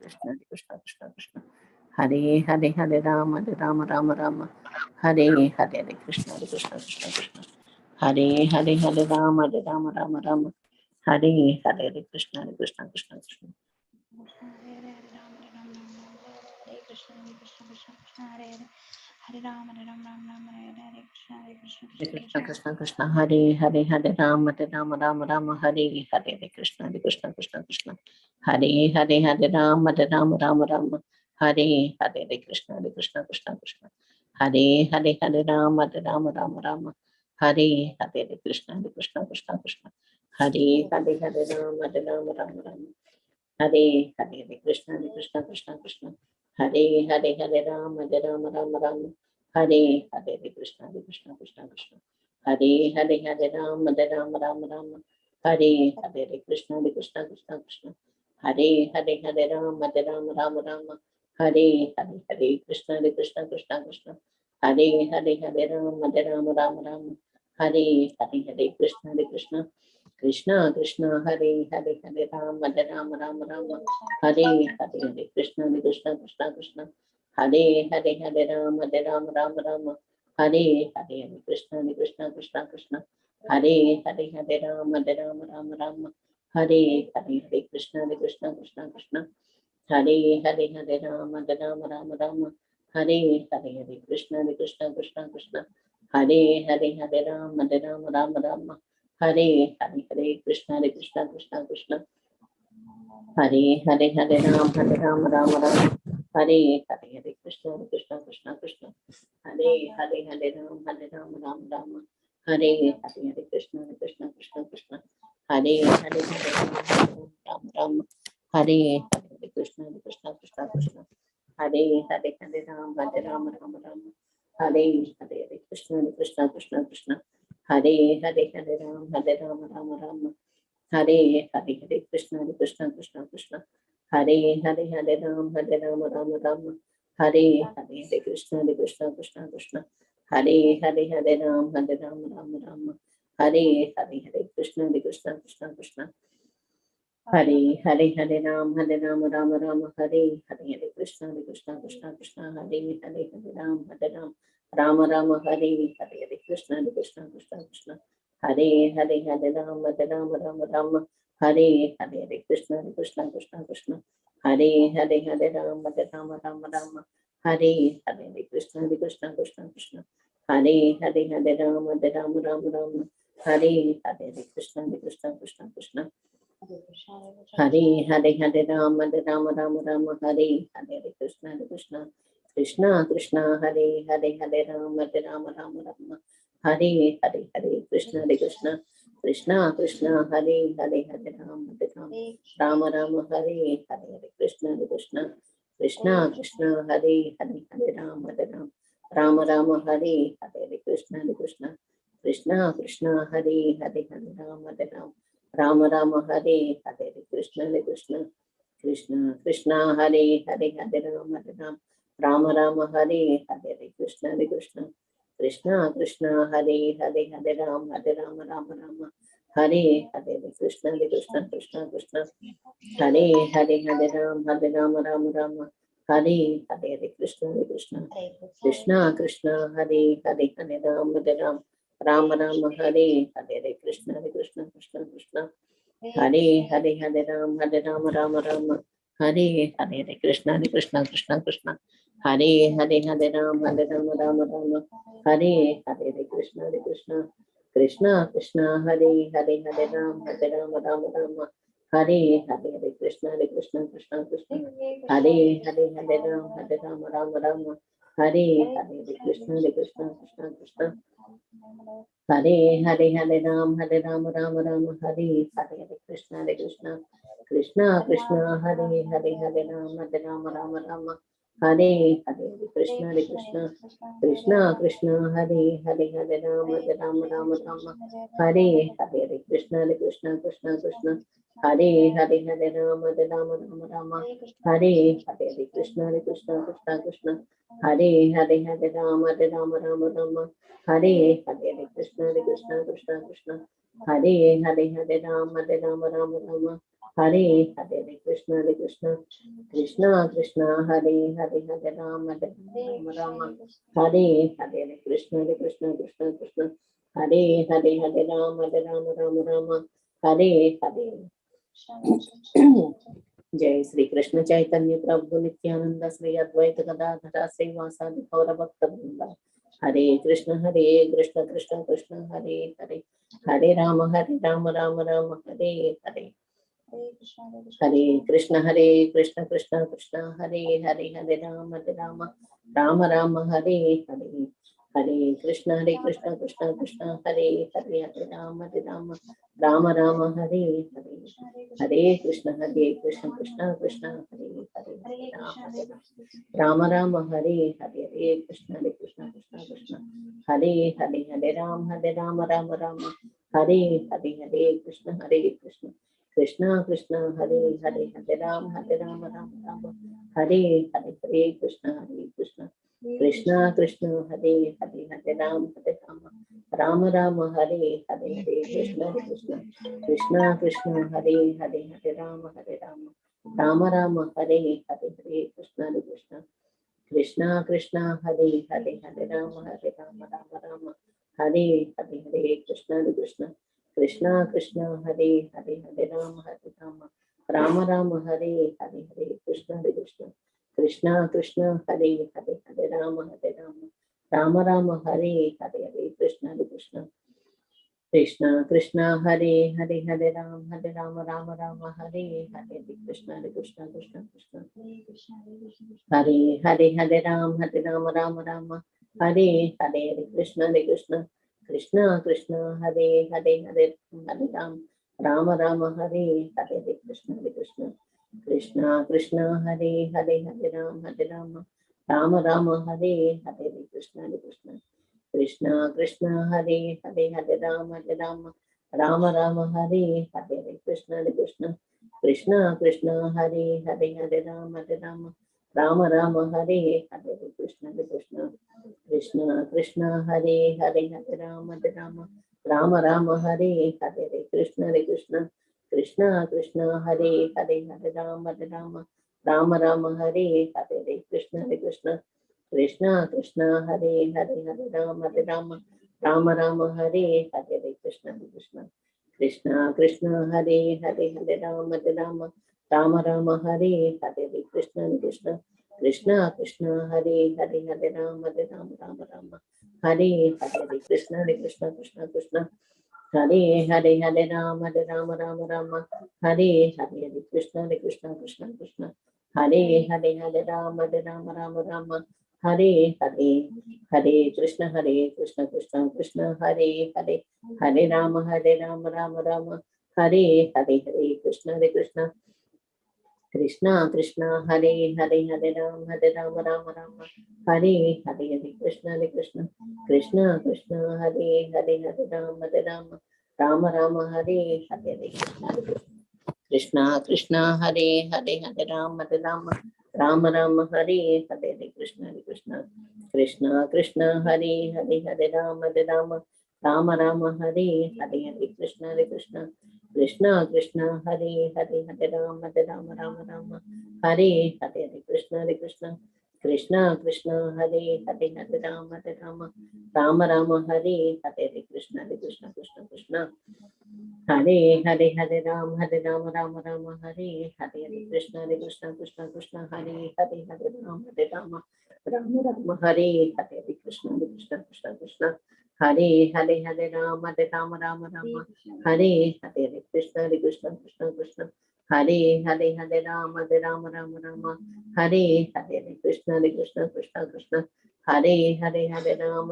Krishna Hare Krishna Krishna Krishna Hare Hare Hare Rama Rama Rama Hare Hare Hare Krishna Krishna Krishna Hare Hare Hare Rama Rama Hare Hare Hare Krishna Krishna Krishna Hare Ram Hare Krishna Krishna Krishna Hare Hare Hare Rama Rama Hare Hare Krishna Krishna Krishna Hare Hare Hare Rama Rama Hare Hare Krishna Krishna Krishna Hare Hare Hare Rama Rama Hare Hare Krishna Krishna Hare Hare Hare Rama Rama Hare Hare Krishna Krishna Hare Hare Hare Rama Hare Hare Krishna Krishna Hare Hare Hare Rama Hare Hare Krishna Krishna Hare Hare Hare Rama Hare Hare Krishna Krishna Hare Hare Hare Rama Hare Hare Krishna Krishna Krishna Hare Hare Hare Rama Hare Hare Krishna Hare Hare Hare Rama Hare Hare Krishna Hare Hare Hare Rama Hare Hare Krishna Hare Hare Hare Rama Hare Hare Krishna Hare Hare Hare Rama Hare Hare Krishna Hare Hare Hare Ram Hare Hare Krishna Hare Hare Hare Ram Hare Hare Krishna Hare Hare Hare Ram Hare Hare Krishna Hare Hare Hare Ram Hare Hare Krishna Hare Hare Hare Ram Hare Hare Hare Krishna Hare Hare Hare Ram Hare Hare Krishna Hare Hare Hare Ram Hare Hare Krishna Hare Hare Hare Ram Hare Hare Krishna Hare Hare Hare Ram Hare Hare Krishna Hare Hare Hare Ram Hare Hare Krishna Hare Hare Hare Ram Hare Hare Krishna Hare Hare Hare Ram Hare Hare Krishna Hare Hare Hare Ram Hare Hare Krishna Krishna Hare Hare Ram Hare Hare Krishna Hare Hare Ram Hare Hare Krishna Hare Hare Ram Hare Hare Krishna Hare Hare Ram Hare Hare Krishna Hare Hare Ram Hare Hare Krishna Hare Hare Ram Hare Hare Krishna Hare Hare Ram Hare Hare Krishna Hare Hare Ram Hare Hare Krishna Hare Hare Ram Hare Hare Krishna Hare Hare Ram Hare Hare Krishna Hare Hare Ram Hare Hare Hare Hare Ram Hare Hare Krishna Hare Hare Ram Hare Hare Krishna Hare Ram Hare Hare Krishna Hare Ram Hare Hare Krishna Hare Hare Hare Rama Rama Rama Hare Hare Krishna Krishna Krishna Hare Hare Hare Rama Rama Rama Hare Hare Krishna Krishna Krishna Hare Hare Hare Rama Rama Hare Hare Krishna Krishna Krishna Hare Hare Hare Rama Rama Hare Hare Krishna Krishna Hare Hare Hare Rama Rama Hare Hare जय श्री कृष्ण चैतन्य प्रभु नित्यानंद श्री अद्वैत गदाधर श्रीवासादि गौर भक्त वृंदा हरे Krishna Krishna Krishna Hare Hare Hare Ram Ram Ram Hare Hare Hare Krishna Krishna Krishna Hare Hare Hare Ram Ram Ram Hare Hare Hare Krishna Krishna Krishna Hare Hare Hare Ram Ram Ram Hare Hare Hare Krishna Krishna Krishna Hare Hare Ram Ram Hare Hare Hare Krishna Krishna Hare Hare Hare Ram Ram Hare Hare Hare Krishna Krishna Krishna Hare Hare Hare Ram Ram Hare Hare Hare Krishna Krishna Krishna Hare Hare Hare Ram Ram Ram Hare Hare Hare Krishna Krishna Krishna Hare Hare Hare Ram Ram Ram Hare Hare Hare Krishna Krishna Krishna Hare Hare Hare Ram Ram Hare Hare Hare Krishna Krishna Hare Hare Hare Ram Ram Hare Hare Hare Krishna Krishna Krishna Hare Hare Hare Ram Ram Hare Hare Hare Krishna Krishna Hare Hare Hare Ram Ram Hare Hare Krishna Krishna Hare Hare Hare Ram Ram Hare Hare Hare Krishna Krishna Krishna Hare Hare Hare Hare Ram Hare Hare Hare Krishna Krishna Hare Hare Hare Ram Ram Hare Hare Hare Krishna Krishna Hare Hare Hare Ram Ram Hare Hare Hare Krishna Krishna Hare Hare Hare Ram Ram Hare Hare Hare Krishna Krishna Hare Hare Hare Ram Hare Hare Hare Krishna Krishna Hare Hare Hare Ram Hare Hare Hare Krishna Krishna Hare Hare Hare Ram Hare Hare Hare Krishna Krishna Hare Hare Hare Ram Hare Hare Hare Krishna Krishna Hare Hare Hare Ram Hare Hare Hare Krishna Krishna Hare Hare Hare Ram Hare Hare Hare Krishna Krishna Hare Hare Hare Ram Ram Hare Hare Hare Krishna Krishna Hare Hare Hare Ram Ram Hare Hare Hare Krishna Krishna Hare Hare Hare Ram Ram Hare Hare Hare Krishna Krishna Hare Hare Hare Ram Hare Hare Hare Krishna Hare Hare Hare Ram Ram Hare Hare Hare Krishna Hare Hare Hare Ram Hare Hare Hare Krishna Hare Hare Hare Ram Hare Hare Hare Krishna Hare Hare Hare Ram Hare Hare Hare Krishna Hare Hare Hare Ram Ram Hare Hare Hare Krishna Hare Hare Hare Ram Hare Hare Hare Krishna Hare Hare Hare Ram Hare Hare Hare Krishna Hare Hare Hare Ram Ram Hare Hare Hare Krishna Hare Hare Hare Ram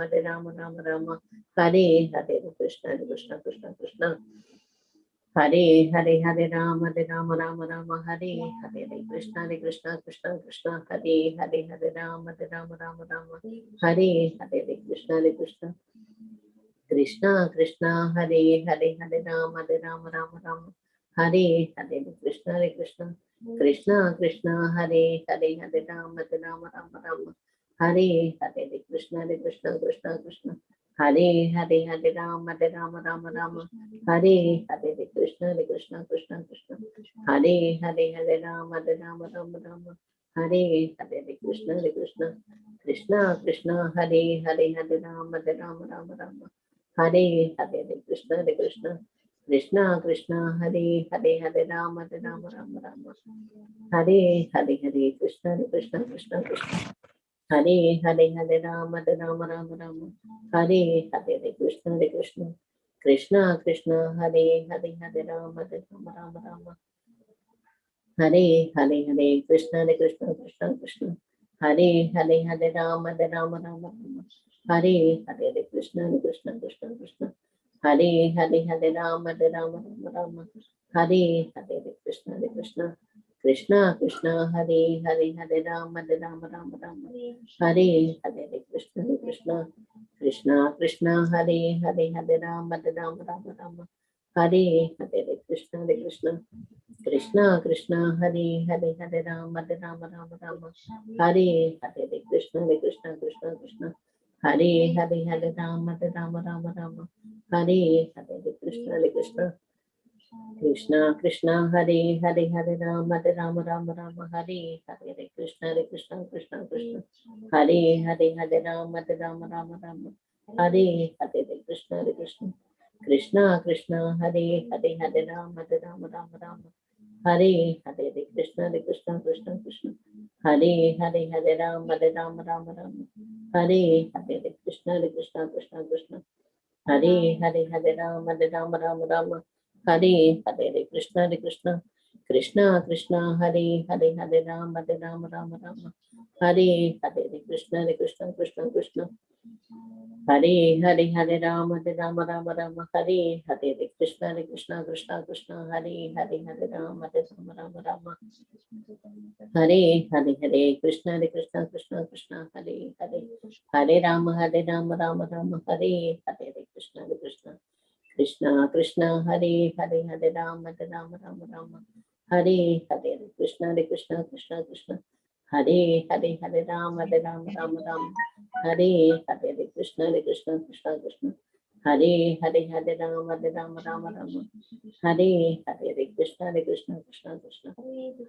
Ram Hare Hare Krishna Krishna Hare Hare Hare Ram Ram Hare Hare Hare Krishna Hare Hare Hare Ram Ram Hare Hare Hare Krishna Krishna Hare Hare Hare Ram Ram Hare Hare Hare Krishna Krishna Krishna Hare Hare Hare Rama Rama Rama Rama Hare Hare Krishna Krishna Krishna Krishna Hare Hare Hare Rama Rama Rama Rama Hare Hare Krishna Krishna Krishna Krishna Hare Hare Hare Rama Rama Rama Rama Hare Hare Krishna Krishna Krishna Krishna Hare Hare Hare Rama Rama Rama Rama Hare Hare Krishna Krishna Krishna Krishna Hare Hare Hare Rama Rama Rama Rama Hare Hare Hare Krishna Krishna Krishna Krishna Hare Hare Hare Rama Rama Rama Rama Hare Hare Krishna Krishna Krishna Krishna Hare Hare Hare Rama Rama Rama Rama Hare Hare Hare Krishna Krishna Krishna Krishna Hare Hare Hare Rama Rama Rama Rama Hare Hare Krishna Krishna Krishna Krishna Hare Hare Hare Rama Rama Rama Rama Hare Hare Krishna Krishna Krishna Krishna Hare Hare Hare Rama Rama Rama Rama Hare Hare Krishna Krishna Krishna Krishna Hare Hare Hare Rama Rama Rama Rama Hare Hare Krishna Krishna Krishna Krishna Hare Hare Hare Rama Rama Rama Rama Hare Hare Krishna Krishna Krishna Krishna Hare Hare Hare Rama Rama Rama Rama Hare Hare Krishna Krishna Krishna Krishna Hare Hare Hare Rama Rama Rama Rama Hare Hare Krishna Krishna Krishna Krishna Hare Hare Hare Rama Rama Rama Rama Hare Hare Krishna Krishna Krishna Krishna Hare Hare Hare Rama Rama Rama Rama Hare Hare Krishna Krishna Krishna Krishna Hare Hare Hare Rama Rama Rama Rama Hare Hare Krishna Krishna Krishna Krishna Hare Hare Hare Rama Rama Rama Rama Hare Hare Krishna Krishna Krishna Krishna Hare Hare Hare Rama Rama Rama Rama Hare Hare Krishna Krishna Krishna Krishna Hare Hare Hare Rama Rama Rama Rama Hare Hare Krishna Krishna Krishna Krishna Hare Hare Hare Rama Rama Rama Rama Hare Hare Hare Krishna Krishna Krishna Krishna Hare Hare Hare Rama Rama Rama Hare Hare Krishna Krishna Krishna Krishna Hare Hare Hare Rama Rama Rama Hare Hare Krishna Krishna Krishna Krishna Hare Hare Hare Rama Rama Rama Hare Hare Krishna Krishna Krishna Krishna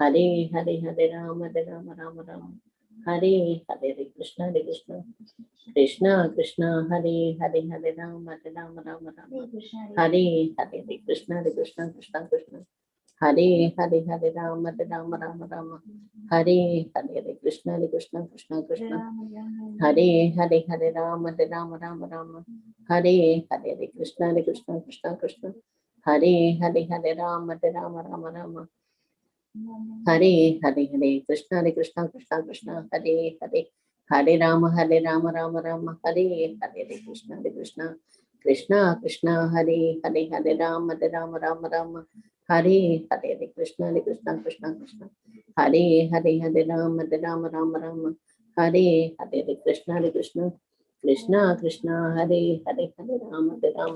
Hare Hare Hare Rama Rama Rama Hare Hare Krishna Krishna Krishna Krishna Hare Hare Hare Rama Rama Rama Hare Hare Krishna Krishna Krishna Krishna Hare Hare Hare Rama Rama Rama Hare Hare Krishna Krishna Krishna Krishna Hare Hare Hare Rama Rama Rama Hare Hare Krishna Krishna Krishna Krishna Hare Hare Hare Rama Rama Rama Hare Hare Krishna Krishna Krishna Krishna Hare Hare Hare Rama Rama Rama Hare Hare Hare Krishna Krishna Krishna Krishna Hare Hare Hare Rama Rama Rama Hare Hare Krishna Krishna Krishna Krishna Hare Hare Hare Rama Rama Rama Hare Hare Krishna Krishna Krishna Krishna Hare Hare Hare Rama Rama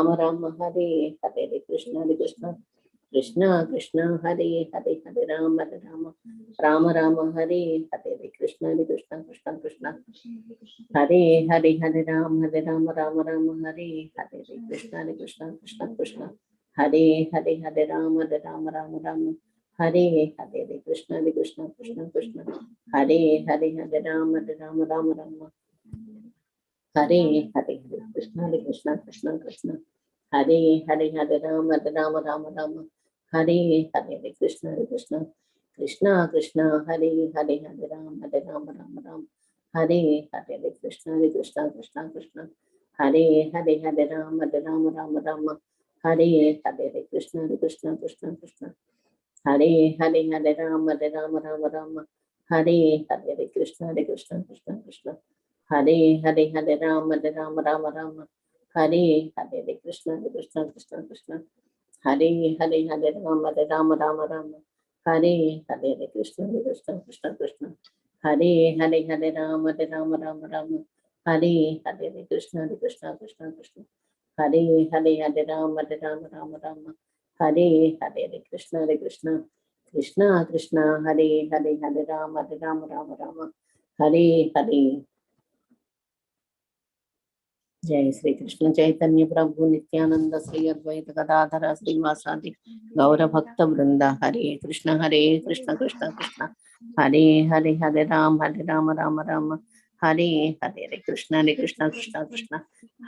Rama Hare Hare Krishna Krishna Krishna Krishna Hare Hare Hare Rama Rama Hare Hare Krishna Krishna Krishna Krishna Hare Hare Hare Rama Rama Hare Hare Krishna Krishna Krishna Krishna Hare Hare Hare Rama Rama Hare Hare Krishna Krishna Krishna Krishna Hare Hare Hare Rama Rama Hare Hare Krishna Krishna Krishna Krishna Hare Hare Hare Rama Rama Hare Hare Krishna Krishna Krishna Krishna Hare Hare Hare Rama Rama Hare Hare Krishna Krishna Krishna Krishna Hare Hare Hare Rama Rama Hare Hare Krishna Krishna Krishna Krishna Hare Hare Hare Rama Rama Hare Hare Krishna Krishna Krishna Krishna Hare Hare Hare Rama Rama Hare Hare Krishna Krishna Krishna Krishna Hare Hare Hare Rama Rama Hare Hare Krishna Krishna Krishna Krishna Hare Hare Hare Rama Rama Hare Hare Krishna Krishna Krishna Krishna Hare Hare Hare Rama Rama Hare Hare Krishna Krishna Krishna Krishna Hare Hare Hare Rama Rama Hare Hare Krishna Hare Krishna Krishna Krishna Hare Hare Hare Rama Rama Rama Hare Hare. जय श्री कृष्ण चैतन्य प्रभु नित्यानंद श्री अद्वैत गदाधर श्रीवासादि गौर भक्त वृंदा हरे कृष्ण कृष्ण कृष्ण हरे हरे हरे राम राम हरे हरे हरे कृष्ण कृष्ण कृष्ण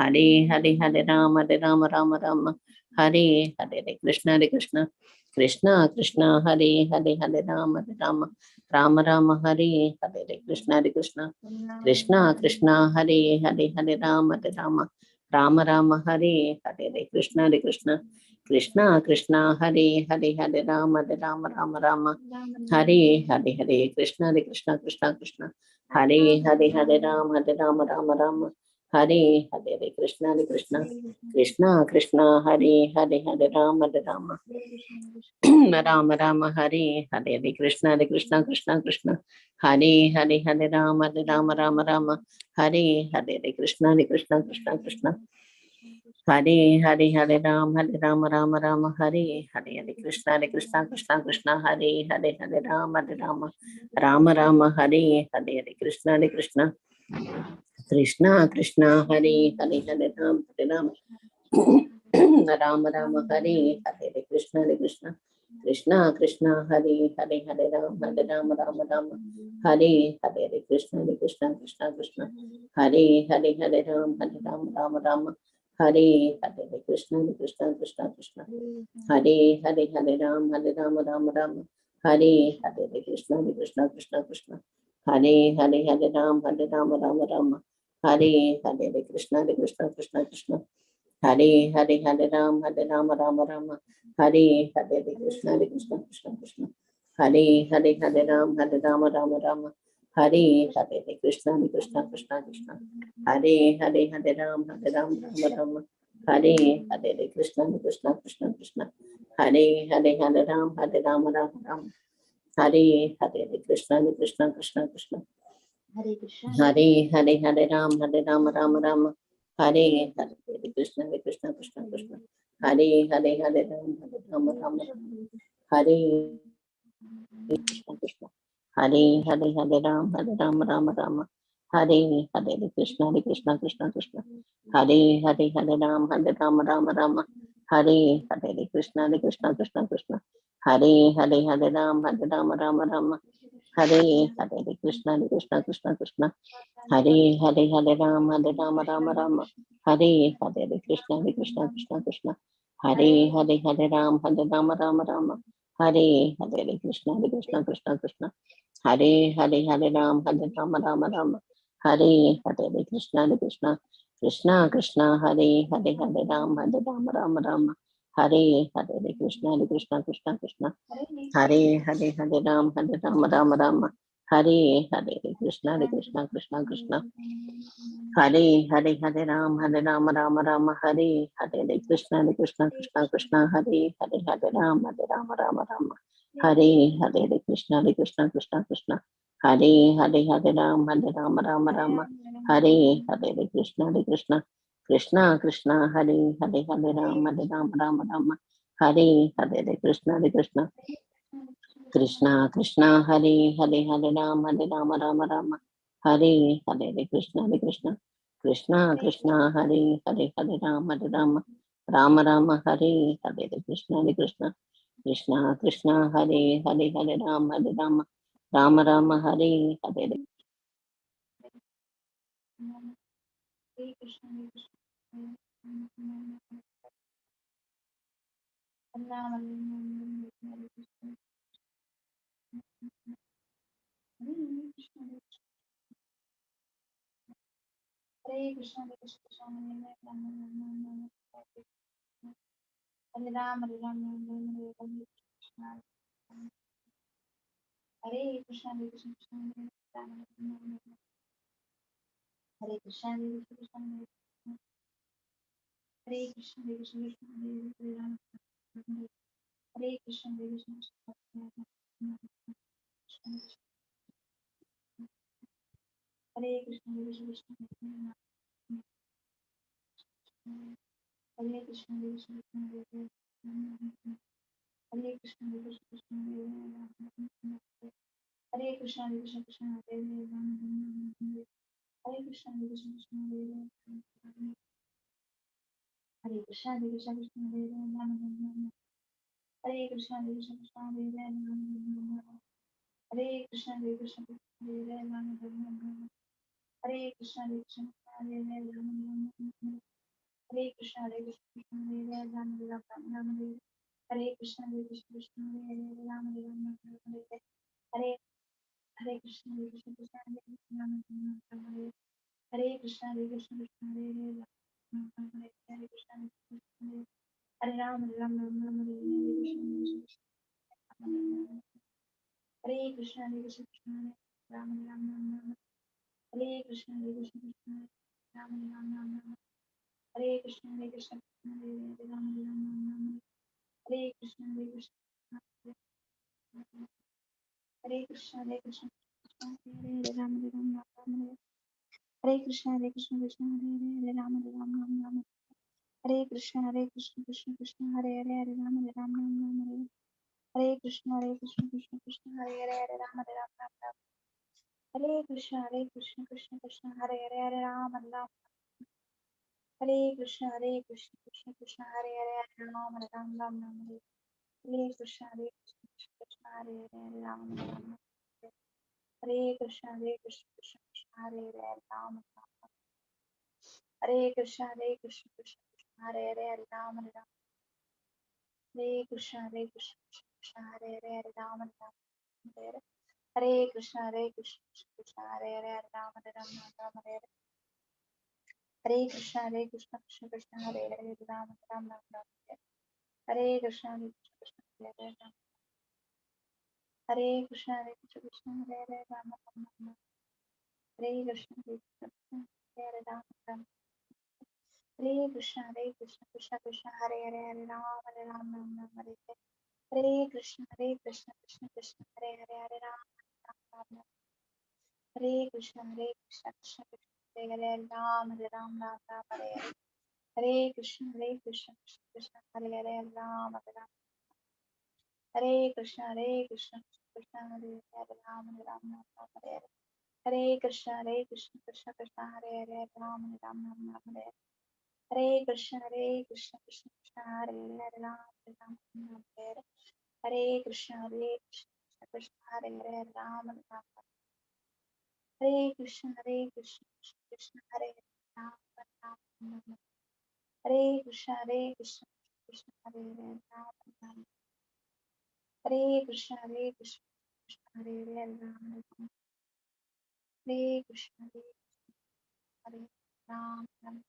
हरे हरे राम हरे हरे कृष्ण कृष्ण कृष्ण हरे हरे राम हरे हरे कृष्ण कृष्णा कृष्णा हरे हरे राम हरे हरे कृष्णा कृष्णा कृष्णा हरे राम हरे हरे कृष्णा हरे हरे राम हरे हरे कृष्णा कृष्णा हरे राम राम हरे हरे कृष्णा हरे हरे राम हरे हरे कृष्णा हरे हरे राम हरे हरे कृष्णा हरे राम हरे हरे कृष्णा कृष्णा हरे राम हरे हरे कृष्णा कृष्णा हरे राम हरे हरे कृष्णा हरे राम हरे हरे कृष्णा हरे राम हरे हरे कृष्णा हरे राम हरे हरे कृष्णा हरे राम हरे हरे कृष्णा हरे राम हरे हरे कृष्णा हरे राम हरे हरे कृष्णा हरे Ram Hare Hare Krishna Hare Krishna, हरे राम हरे हरे कृष्ण हरे राम हरे कृष्ण हरे राम हरे हरे कृष्ण हरे राम हरे हरे कृष्ण हरे राम हरे हरे कृष्ण हरे राम हरे हरे कृष्ण हरे राम हरे हरे कृष्ण हरे राम हरे हरे कृष्ण हरे राम हरे हरे कृष्ण हरे हरे राम हरे हरे कृष्ण हरे राम हरे हरे कृष्ण हरे हरे कृष्ण हरे हरे कृष्ण हरे हरे कृष्ण कृष्णा हरे राम हरे हरे कृष्णा हरे राम हरे कृष्णा हरे Ram Hare Hare Hare Krishna, Hare Krishna, Hare Krishna, Hare Krishna, Hare Krishna, Hare Krishna, Krishna Hare Hare, Rama Rama Hare Hare. Hare Krishna, Hare Krishna, Krishna Hare Hare, Hare Krishna, Hare Krishna, Krishna Hare Hare, Rama Rama. Hare Krishna, Hare Krishna, Krishna Hare Hare, Rama Rama. Hare Krishna, Hare Krishna, Krishna Hare Hare, Rama Rama. Hare Krishna, Hare Krishna, Krishna Hare Hare, Rama Rama. Hare Krishna, Hare Krishna, Krishna Hare Hare, Rama Rama. Hare Krishna, Hare Krishna, Krishna Hare Hare, Rama Rama. Hare Hare Krishna, Hare Krishna, Krishna Hare Hare, Rama Rama. Hare Krishna, Hare Krishna, Krishna Hare Hare, Rama Rama. Hare Krishna, Hare Krishna, Hare Rama, Rama Rama, Hare Krishna, Hare Krishna, Hare Krishna, Krishna Rama Rama. Hare Krishna, Hare Krishna, Krishna Rama Rama. Hare Krishna, Hare Krishna, Krishna Hare Rama Rama. Hare Krishna, Hare Krishna, Hare Krishna, Hare Krishna, Krishna Hare Rama Rama. Hare Krishna, Hare Krishna, Krishna Hare Rama Rama. Hare Krishna, Hare Krishna, Krishna Krishna Hare Hare Rama Rama. Hare Krishna, Hare Krishna, Krishna Krishna Hare Hare Rama Rama. Hare Krishna, Hare Krishna, Krishna Krishna Hare Hare Rama Rama. Hare Krishna, Hare Krishna, Krishna Krishna Hare Hare Rama Rama. Hare Krishna, Hare Krishna, Krishna Hare Hare Rama Rama. Hare Krishna, Hare Krishna, Krishna Krishna Hare Hare Rama Rama. Hare Krishna, Hare Krishna, Krishna Krishna Hare Hare Rama Rama. Hare Krishna, Hare Krishna, Krishna Hare Hare Rama Rama. Hare Krishna, Hare Krishna, Krishna Hare Hare Rama Rama. Hare Krishna, Hare Krishna, Krishna Krishna Hare Hare Rama Rama. Hare Krishna, Hare Krishna, Krishna Hare Hare Rama. Hare Krishna, Hare Krishna, Krishna Hare Hare Rama Rama. Hare Krishna, Hare Krishna, Krishna Hare Hare Rama Rama. Hare Krishna, Hare Krishna, Krishna Krishna Hare Hare Rama Rama. Hare Krishna, Hare Krishna, Krishna Krishna Hare Hare Rama Rama. Hare Krishna, Hare Krishna, Krishna Krishna Hare Hare Rama Rama. Hare Krishna, Hare Krishna, Krishna Krishna Hare Hare Rama Rama. Hare Krishna, Hare Krishna, Krishna Hare Hare Rama Rama. Hare Krishna, Hare Krishna, Krishna Krishna Hare Hare Rama Rama. Hare Krishna, Hare Krishna, Krishna Krishna Hare Hare Rama Rama. Hare Krishna, Hare Krishna, Krishna Hare Hare Rama Rama. Hare Krishna, Hare Krishna, Krishna Hare Hare Rama Rama. Hare Krishna, Hare Krishna, Krishna Hare Hare Rama Rama. Hare Krishna, Hare Krishna, Krishna Hare Hare Rama Rama. Hare Krishna, Hare Hare Rama Rama.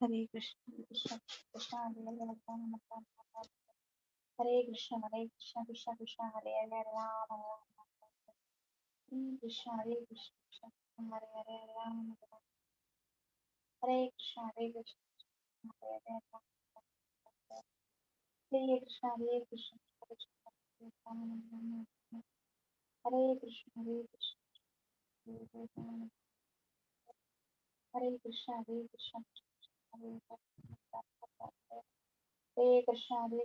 Hare Krishna, Krishna Krishna Hare Hare Rama Rama. Hare Krishna, Hare Krishna, Krishna Krishna Hare Hare Rama Rama. Hare Krishna, Hare Krishna, Krishna Hare Hare Ram Ram Hare Krishna Hare Krishna Hare Hare Ram Hare Krishna Hare Krishna Krishna Ram Ram Hare Krishna Hare Krishna Hare Krishna Hare Krishna Hare Krishna Hare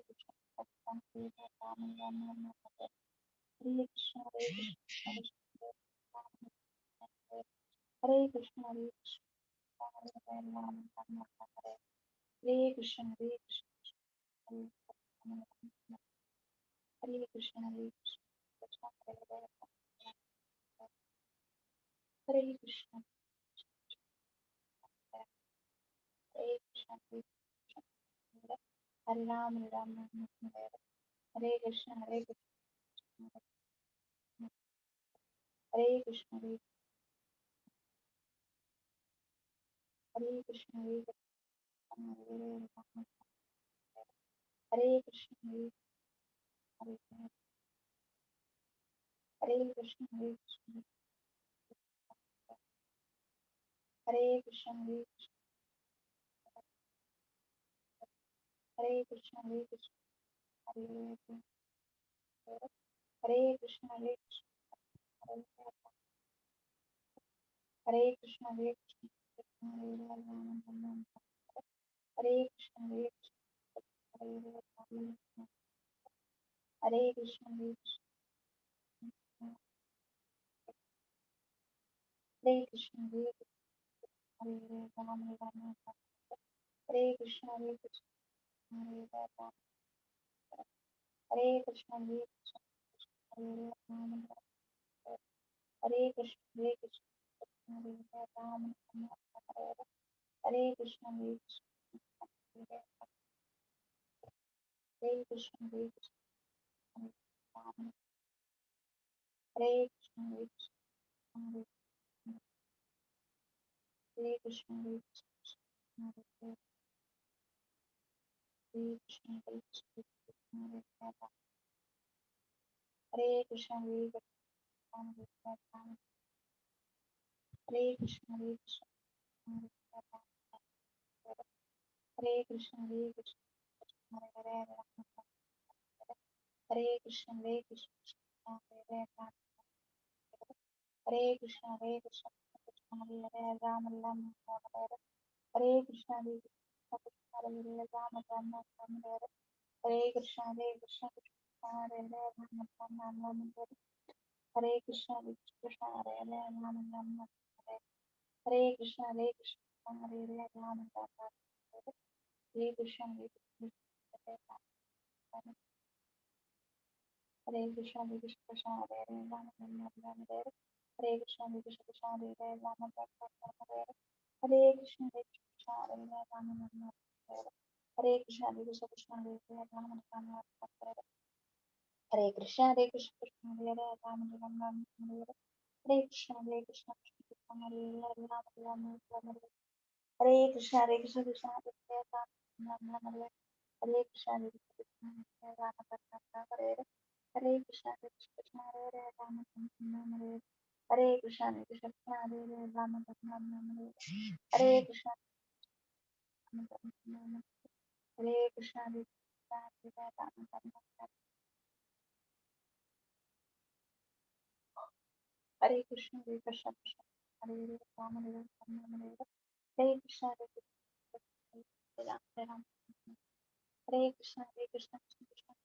Krishna Ram Ram Hare Krishna Hare Krishna Hare Krishna Hare Krishna Ram Ram Hare Krishna Hare Krishna Hare Krishna Hare Krishna Hare Krishna Hare Krishna Hare Ram Ram Hare Krishna Hare Krishna Hare Krishna Hare Krishna Hare Krishna Hare Krishna Hare Krishna Hare Krishna Hare Krishna Hare Krishna Hare Krishna Hare Krishna Hare Hare Krishna Hare Krishna Hare Ram Hare Krishna Hare Krishna Hare Krishna Hare Krishna Hare Ram Hare Krishna Hare Krishna Hare Ram Hare Krishna Hare Krishna Hare Krishna Hare Krishna Hare Ram Hare Krishna Hare Krishna Hare Krishna Hare Krishna Hare Krishna Hare Krishna Hare Krishna Hare Krishna Hare Krishna Hare Krishna Hare Krishna Hare Krishna Hare Krishna Hare Krishna Hare Krishna Hare Krishna Hare Ram Ram Hare Krishna Hare Krishna Hare Ram Ram Hare Krishna Hare Krishna Hare Ram Ram Hare Krishna Hare Krishna Hare Ram Ram Hare Krishna Hare Krishna Hare Ram Ram Hare Krishna Hare Krishna Hare Krishna Hare Krishna Hare Ram Ram Hare Krishna Hare Krishna Hare Ram Ram Hare Krishna Hare Krishna Hare Ram Ram Hare Krishna Hare Krishna Hare Ram Ram Hare Krishna Hare Krishna Hare Ram Ram Hare Krishna Hare Krishna Hare Ram Ram Hare Krishna Hare Krishna Krishna Hare Ram Ram Hare Krishna Hare Krishna Hare Ram Hare Krishna Hare Krishna Hare Ram Hare Krishna Hare Krishna Hare Ram Hare Krishna Hare Krishna Hare Krishna Hare Ram Hare Krishna Hare Krishna Krishna Hare Ram Hare Krishna Hare Krishna Hare Ram Hare Krishna Hare Krishna Krishna Krishna Hare Ram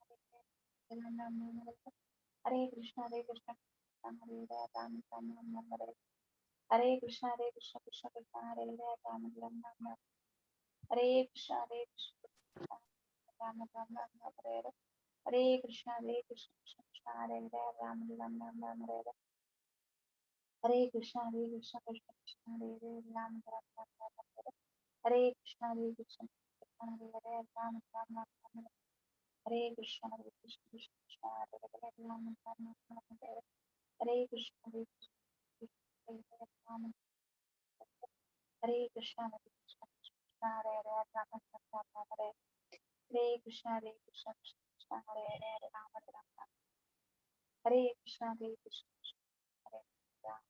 Hare Krishna Hare Krishna Hare Ram Hare Krishna Hare Krishna Krishna Krishna Hare Ram Hare Krishna Hare Krishna Ram Hare Krishna Hare Krishna Krishna Hare Ram Hare Krishna Hare Krishna Krishna Krishna Hare Ram Hare Krishna Hare Krishna Hare Ram Hare Krishna Hare Krishna Krishna Hare Ram Hare Krishna Hare Krishna Hare Krishna Hare Krishna Krishna Hare Ram Hare Krishna Hare Krishna Krishna Hare Ram Hare Krishna Hare Krishna Hare Ram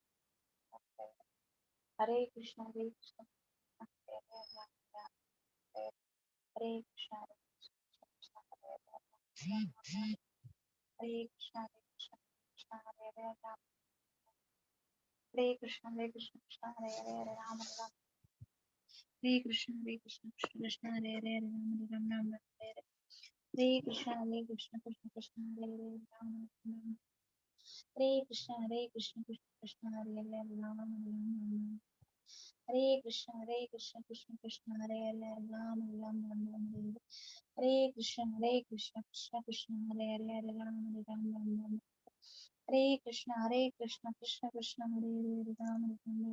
Hare Krishna, Hare Krishna, Hare Krishna, Hare Krishna, Hare Krishna, Hare Krishna, Krishna, Hare Ram, Hare Krishna, Hare Krishna, Krishna Hare Hare, Ram Ram, Hare Krishna, Hare Krishna, Krishna Krishna Hare Hare, Ram Ram, Ram Ram Hare Hare, Hare Krishna, Hare Krishna, Krishna Krishna Hare Hare, Ram Ram, Hare Krishna, Hare Krishna, Krishna Krishna Hare Hare, Ram Ram, Hare Krishna, Hare Krishna, Krishna Krishna Hare Hare, Ram Ram, Hare Krishna, Hare Krishna, Krishna Krishna Hare Hare, Ram Ram,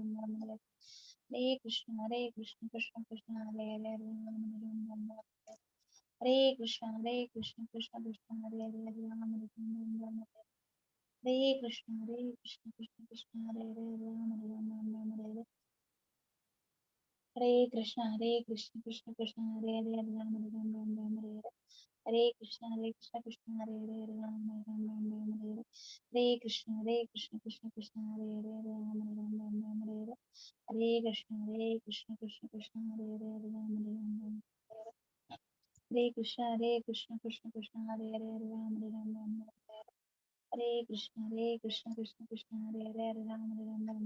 Hare Krishna, Hare Krishna, Krishna Krishna Hare Hare, Ram Ram, Hare Krishna, Hare Krishna, Krishna Krishna Hare Hare, Ram Ram, Hare Krishna, Hare Krishna, Krishna Krishna Hare Hare, Ram Ram, Hare Krishna, Hare Krishna, Krishna Krishna Hare Hare, Ram Ram, Hare Krishna, Hare Krishna, Krishna Krishna Hare Hare, Ram Ram, Hare Krishna, Hare Krishna, Krishna Hare Hare, Ram Ram, Hare Krishna, Hare Krishna, Krishna Krishna Hare Hare, Ram Ram, Hare Krishna, Hare Krishna, Krishna Krishna Hare Hare, Ram Ram, Hare Krishna, Hare Krishna, Krishna Krishna Hare Hare, Ram Ram,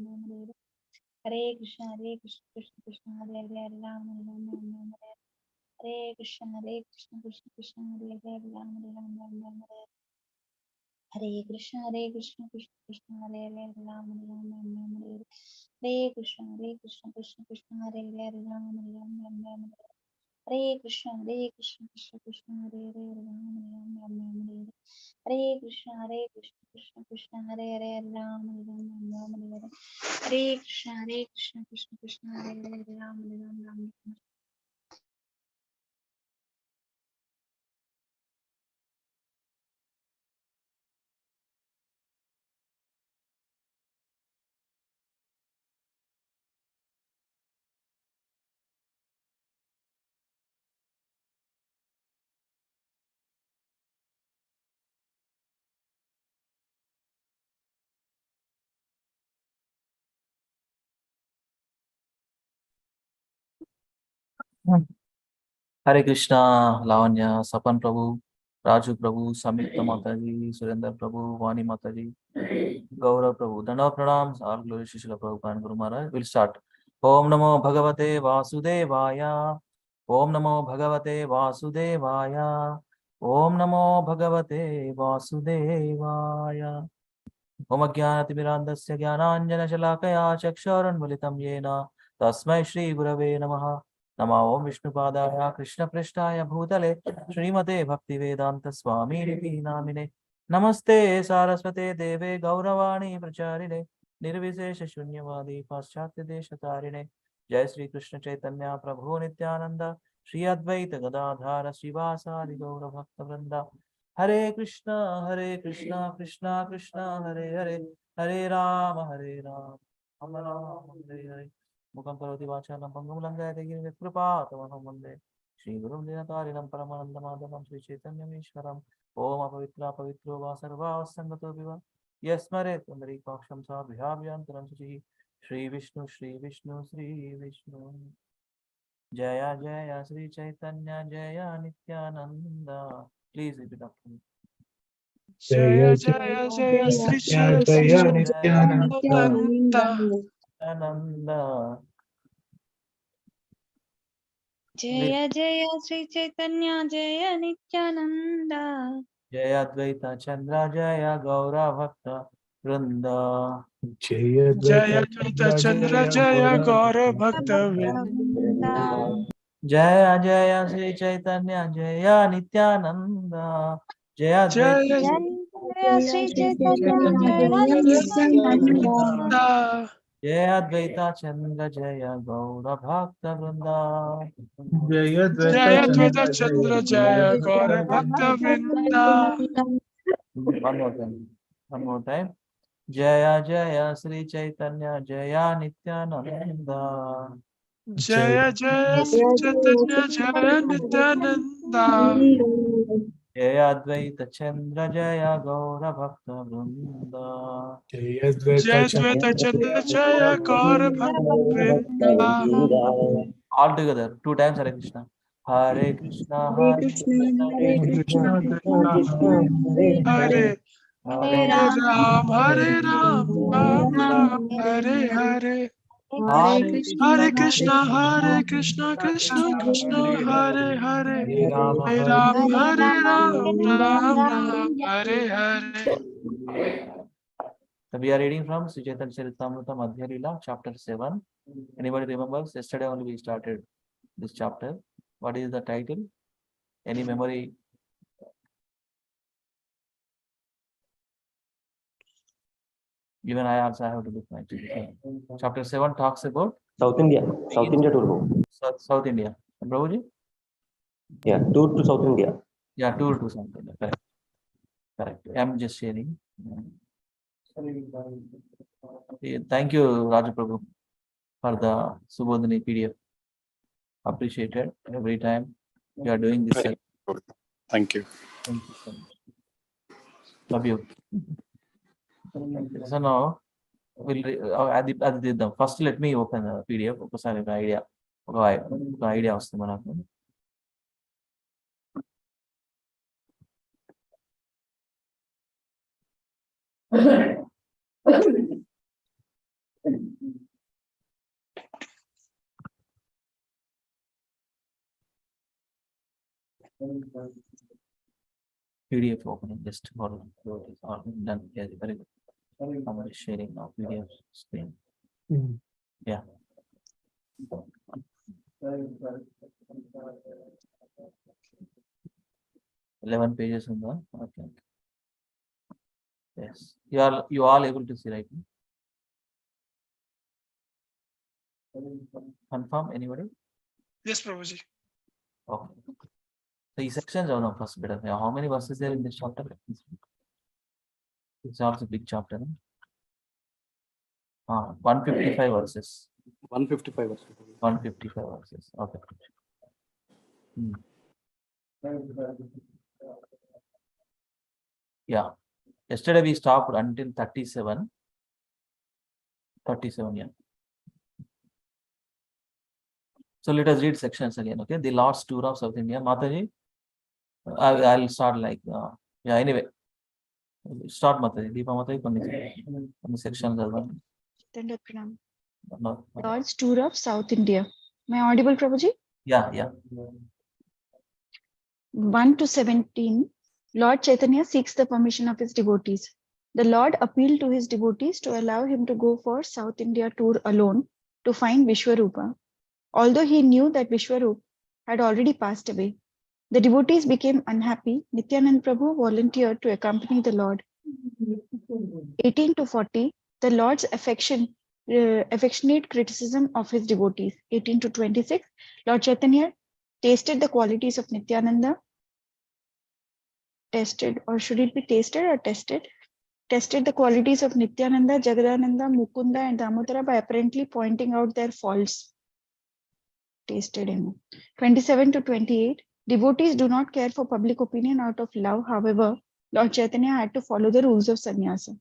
Hare Krishna, Hare Krishna, Krishna Krishna Hare Hare, Ram Ram, Hare Krishna, Hare Krishna, Krishna Krishna Hare Hare, Ram Ram, Hare Krishna, Hare Krishna, Krishna Krishna Hare Hare, Ram Ram, Hare Krishna, Hare Krishna, Krishna Krishna Hare Hare, Ram Ram, Hare Krishna, Hare Krishna, Krishna Krishna Hare Hare, Ram Ram, Hare Krishna, Hare Krishna, Krishna Krishna Hare Hare, Ram Ram, Hare Krishna, Hare Krishna, Krishna Krishna Hare Hare, Ram Ram, Hare Krishna, Hare Krishna, Krishna Krishna Hare Hare, Ram Ram. हरे कृष्णा, लावण्य, सपन प्रभु, राजू प्रभु, संयुक्त माता जी, सुरेंद्र प्रभु, वाणी माता जी, गौरव प्रभु, दंडवत प्रणाम, all glory to Srila Prabhupada and Guru Maharaj. We'll start. Om Namo Bhagavate Vasudevaya. Om Namo Bhagavate Vasudevaya. Om Namo Bhagavate Vasudevaya. Om Ajnanatimirandasya Jnananjana-shalakaya Chaksharanmalitam Yena Tasmai Shri Gurave Namaha. Nama Om Vishnupadaya Krishna Prishtaya Bhutale Srimate Bhaktivedanta Swami Niti Namine. Namaste Saraswate Deve Gauravani Pracharine Nirvisesha Shunyavadi Paschatya Deshatarine. Jai Sri Krishna Chaitanya Prabhu Nityananda Shri Advaita Gadadhara Srivasadi Gaura Bhakta Vrinda. Hare Krishna, Krishna Krishna, Hare Hare, Hare Rama, Rama Rama, Hare Hare. Mukam karoti vachalam pangam langayate girve kripa tamaham vande. Shri Gurum Dinatarinam Paramananda Madhavam Shri Chaitanya Ishwaram. Om Apavitra Pavitro Va Sarva Sangato Viva. Yasmare Tundari Paksham Sa Vibhyantaram Suchi. Shri Vishnu, Shri Vishnu, Shri Vishnu. Jaya Jaya Sri Chaitanya Jaya Nityananda. Please repeat after me. Jaya Jaya Jaya Sri Jaya Nityananda. Nityananda. Jaya Jaya Sri Chaitanya Jaya Nityananda. Jaya Advaita Chandra Jaya Gaura Bhakta Vrinda. Jaya Advaita Chandra Jaya Gaura Bhakta Vrinda. Jaya Jaya Sri Chaitanya Jaya Nityananda. Jaya Jaya Advaita Jaya Sri Chaitanya Jaya Nityananda. Jaya Advaita Chandra Jaya Gaura Bhakta Vrinda. Jaya Advaita Chandra Jaya Gaura Bhakta Vrinda. One more time. Jaya Jaya Sri Chaitanya Jaya Nityananda. Jaya Jaya Sri Chaitanya Jaya Nityananda. Jaya Advaita Chandra Jaya Gaura Bhakta Vrinda. Jaya Advaita Chandra Jaya Gaura Bhakta Vrinda. All together, 2 times Hare Krishna. Hare Krishna, Hare Hare Krishna, Krishna, Hare Krishna, Krishna Krishna Krishna Krishna, Hare Hare Hare, Hare Hare Hare Ram, Hare Ram, Ram Ram, Hare Hare Hare, Hare. Hare Hare Krishna, Hare Krishna, Hare Krishna, Krishna, Hare Krishna, Krishna Krishna Krishna, Krishna, Hare Hare. Hare Rama, Hare Hare Ram, Hare Hare Ram, Ram, Ram Ram Ram, Ram, Hare Hare. So we are reading from Sri Chaitanya Charitamrita Madhya Lila, chapter 7. Anybody remembers? Yesterday only we started this chapter. What is the title? Any memory? Even I also have to look my chapter 7 talks about South India tour. South India. Prabhuji? Yeah, tour to South India. Yeah, tour to South India. Correct. Correct. I'm just sharing. Yeah, thank you, Raju Prabhu, for the Subodhini PDF. Appreciated every time you are doing this. Thank you. Thank you so much. Love you. So now we'll అది first let me open the PDF. ఒకసారి ఒక idea వస్తుంది మనకు. PDF opening just for done. Yeah, very good. I'm sharing now PDF screen. Yeah. 11 pages on the. Okay. Yes. You all able to see, right? Confirm anybody? Yes, Prabhuji. Okay. So these sections are the first bit. How many verses there in this chapter? It's also a big chapter. 155 verses. 155 verses. 155 verses. Okay. Yeah. Yesterday we stopped until 37. 37, yeah. So let us read sections again. Okay. The Lord's tour of South India. Mataji, I'll start like, yeah, anyway. Start Mataji. Deepa Mataji, కొన్ని sections చదవండి. No. Lord's tour of South India. Am I audible, Prabhuji? Yeah, yeah. 1 to 17. Lord Chaitanya seeks the permission of his devotees. The Lord appealed to his devotees to allow him to go for South India tour alone to find Vishwarupa. Although he knew that Vishwarup had already passed away, the devotees became unhappy. Nityanand Prabhu volunteered to accompany the Lord. 18 to 40. The Lord's affectionate criticism of his devotees. 18 to 26. Lord Chaitanya tasted the qualities of Nityananda. Tested, or should it be tasted or tested? Tested the qualities of Nityananda, Jagadananda, Mukunda, and Damodara by apparently pointing out their faults. Tasted him. 27 to 28. Devotees do not care for public opinion out of love. However, Lord Chaitanya had to follow the rules of sannyasa.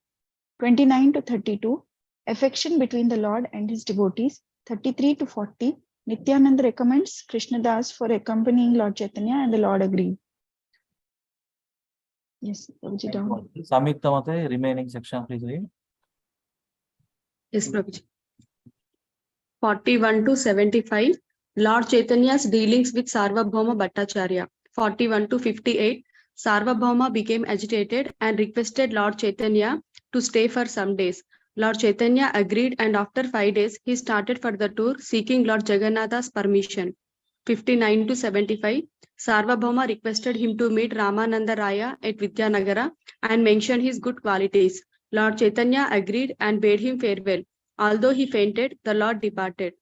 29 to 32. Affection between the Lord and his devotees. 33 to 40. Nityananda recommends Krishnadas for accompanying Lord Chaitanya, and the Lord agreed. Yes, Prabhuji, down. Samyukta Mataji, remaining section, please read. Yes, Prabhuji. 41 to 75. Lord Chaitanya's dealings with Sarvabhauma Bhattacharya. 41 to 58. Sarvabhauma became agitated and requested Lord Chaitanya to stay for some days. Lord Chaitanya agreed, and after 5 days, he started for the tour seeking Lord Jagannatha's permission. 59 to 75. Sarvabhauma requested him to meet Ramananda Raya at Vidyanagara and mention his good qualities. Lord Chaitanya agreed and bade him farewell. Although he fainted, the Lord departed.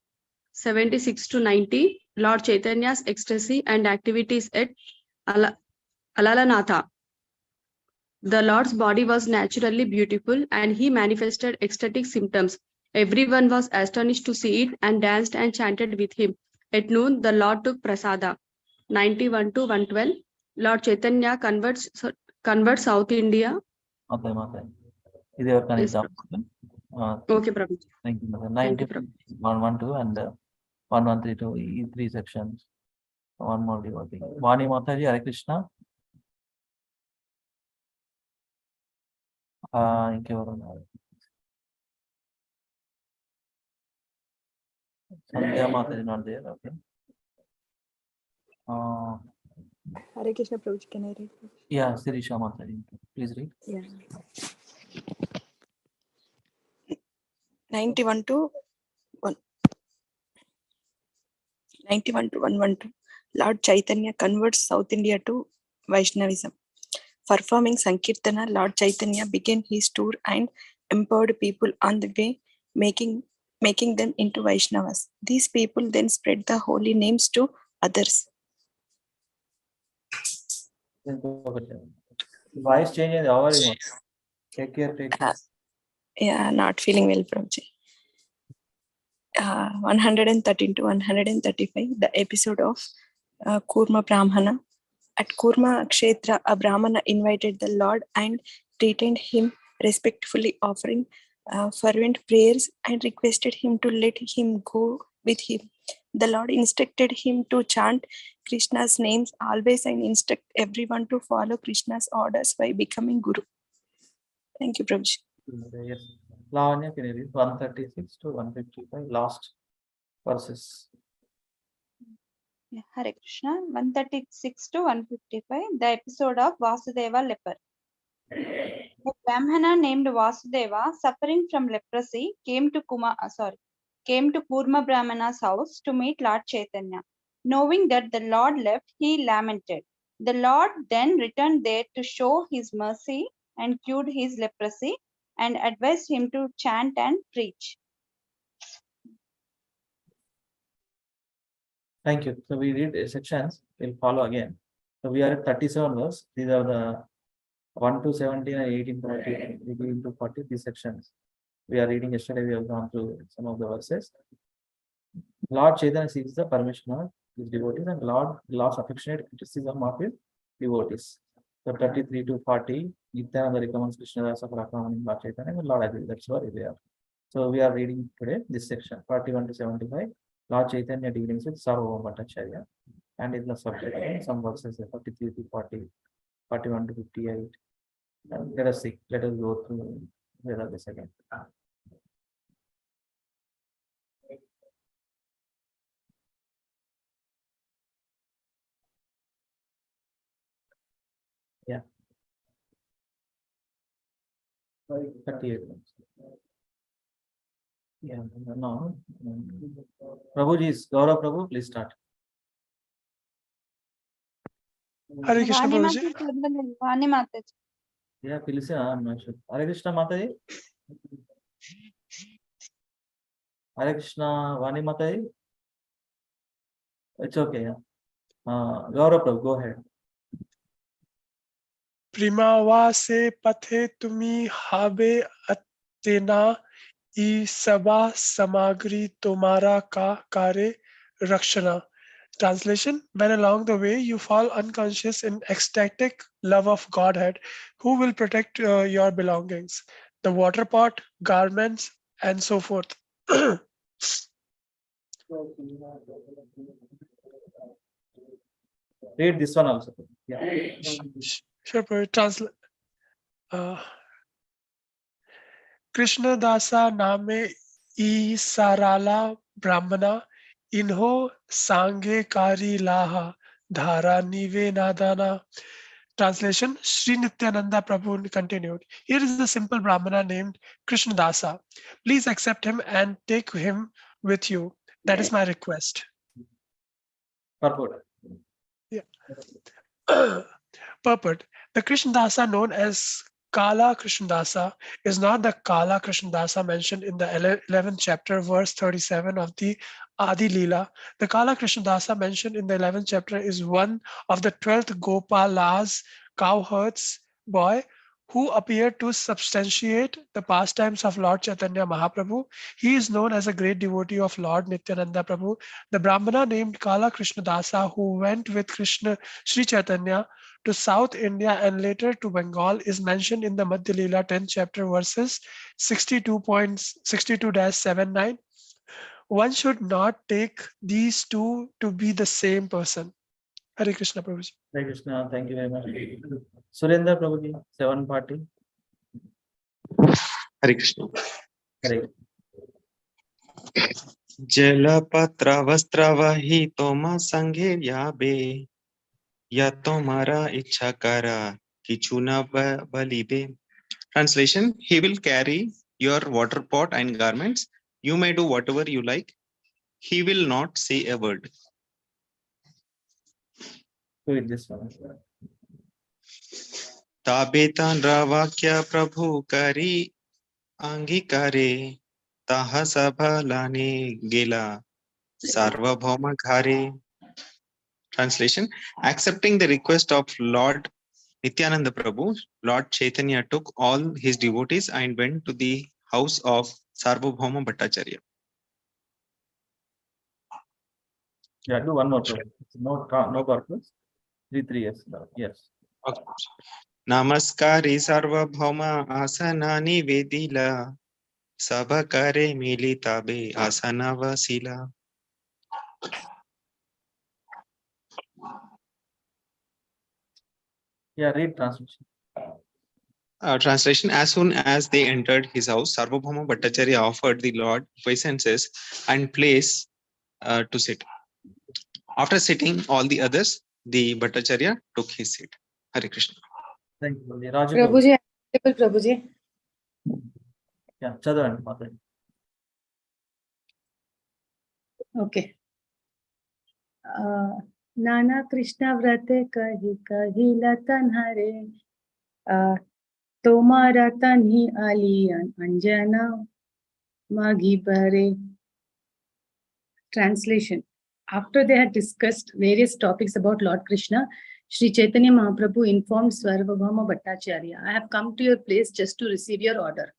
76 to 90. Lord Chaitanya's ecstasy and activities at Alalanatha. The Lord's body was naturally beautiful and he manifested ecstatic symptoms. Everyone was astonished to see it and danced and chanted with him. At noon, the Lord took prasada. 91 to 112. Lord Chaitanya converts South India. Mataji. Is your Yes, connection? Okay, Prabhu. Thank you, Mataji. Thank you, 90, Prabhu. 112 and 1132, 3 sections. One more devotee. Vani Mataji, Hare Krishna. ఇంకెవరున్నారు? Sandhya Mataji not there. Okay. Hare Krishna Prabhuji, can I read? Yeah, Sirisha Mataji. Please read. Yeah. 91 to 112. Lord Chaitanya converts South India to Vaishnavism. Performing Sankirtana, Lord Chaitanya began his tour and empowered people on the way, making them into Vaishnavas. These people then spread the holy names to others. Voice change is our. Take care, take care. Yeah, not feeling well, Prabhuji. 113 to 135, the episode of Kurma Brahmana. At Kurma Kshetra, a Brahmana invited the Lord and treated him respectfully, offering fervent prayers and requested him to let him go with him. The Lord instructed him to chant Krishna's names always and instruct everyone to follow Krishna's orders by becoming Guru. Thank you, Prabhuji. Yes. Lavanya, can you read 136 to 155, last verses? Yeah, Hare Krishna. 136 to 155, the episode of Vasudeva leper. A Brahmana named Vasudeva, suffering from leprosy, came to Kurma Brahmana's house to meet Lord Chaitanya. Knowing that the Lord left, he lamented. The Lord then returned there to show his mercy and cured his leprosy and advised him to chant and preach. Thank you. So we read sections. We'll follow again. So we are at 37 verse. These are the 1 to 17 and 18 to 18 to 40. These sections we are reading. Yesterday we have gone through some of the verses. Lord Chaitanya seeks the permission of his devotees, and Lord loves affectionate criticism of his devotees. So 33 to 40, Nityananda recommends Krishnadasa for accompanying Lord Chaitanya, and Lord agrees. That's where we are. So we are reading today this section, 41 to 75. Lord Chaitanya dealings with Sarvabhauma Bhattacharya, and in the subject some verses 43 to 40, 41 to 58. And let us see. Let us go through this again. Yeah. 38. Yeah, no. Prabhuji is Gaurav Prabhu, please start. Hare Krishna Vani Prabhuji. Mataji, Vani Mataji. Yeah, please. I'm not sure. Hare Krishna Mataji. Hare Krishna Vani Mataji. It's okay. Yeah. Gaurav Prabhu, go ahead. प्रिमावा से पथे तुमी हाबे अतेना ई सबा samagri tomara ka kare rakshana. Translation: when along the way you fall unconscious in ecstatic love of Godhead, who will protect your belongings? The water pot, garments, and so forth. Read this one also. Yeah. Sure, Krishna Dasa Name E Sarala Brahmana Inho Sange Kari Laha Dhara Nive Nadana. Translation: Sri Nityananda Prabhu continued. Here is the simple Brahmana named Krishna Dasa. Please accept him and take him with you. That is my request. Purport. Yeah. Purport: the Krishnadasa known as Kala Krishnadasa is not the Kala Krishnadasa mentioned in the 11th chapter, verse 37 of the Adi Leela. The Kala Krishnadasa mentioned in the 11th chapter is one of the 12th Gopala's cowherds boy who appeared to substantiate the pastimes of Lord Chaitanya Mahaprabhu. He is known as a great devotee of Lord Nityananda Prabhu. The Brahmana named Kala Krishna Dasa, who went with Krishna Sri Chaitanya to South India and later to Bengal, is mentioned in the Madhya Leela 10th chapter verses 62.62-79. One should not take these two to be the same person. Hare Krishna Prabhuji. Hare Krishna, thank you very much. Surendra Prabhuji, 740. Hare Krishna. Hare. जलपत्र वस्त्रवही तोमा संगे याबे या तुम्हारा इच्छा करा किछु न बलिबे. Translation: He will carry your water pot and garments. You may do whatever you like. He will not say a word. Read this one. ताबेतान वाक्य प्रभु करी अंगीकारे ताहा सभा लाने गेला सार्वभौम घारे. Translation: Accepting the request of Lord Nityananda Prabhu, Lord Chaitanya took all his devotees and went to the house of Sarvabhauma Bhattacharya. Yeah, do one more. No purpose. 3 yes. Yes. Okay. Namaskari Sarvabhauma Asanani Vedila Sabakare Militabe Asana Vasila. Yeah, read translation. Translation: As soon as they entered his house, Sarvabhauma Bhattacharya offered the Lord obeisances and place to sit. After sitting, all the others, the Bhattacharya took his seat. Hare Krishna. Thank you. Raju Prabhuji, Prabhuji. Yeah, Chadran, Mother. Okay. Nana Krishna Vrate kahi kahi latan hare Tomara tanhi aliyan anjana magi bare. Translation: After they had discussed various topics about Lord Krishna, Sri Chaitanya Mahaprabhu informed Sarvabhauma Bhattacharya, I have come to your place just to receive your order.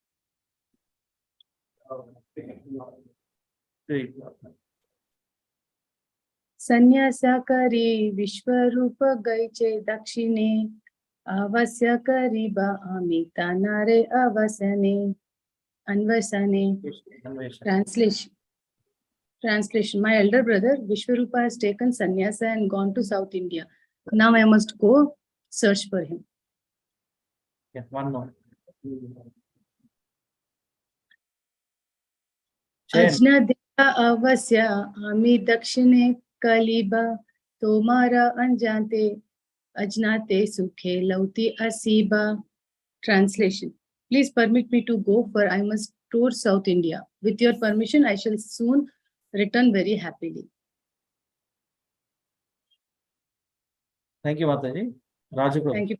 Sanyasa kari Vishwarupa gaiche dakshine Avasya kariba amita nare avasane anvasane. Translation: My elder brother Vishwarupa has taken sannyasa and gone to South India. Now I must go search for him. Yeah, one more. Ajna deva avasya ami dakshine kaliba tomara anjante ajnate sukhe lauti asiba. Translation: Please permit me to go, for I must tour South India. With your permission, I shall soon return very happily. Thank you, Mataji. Raju. Thank you.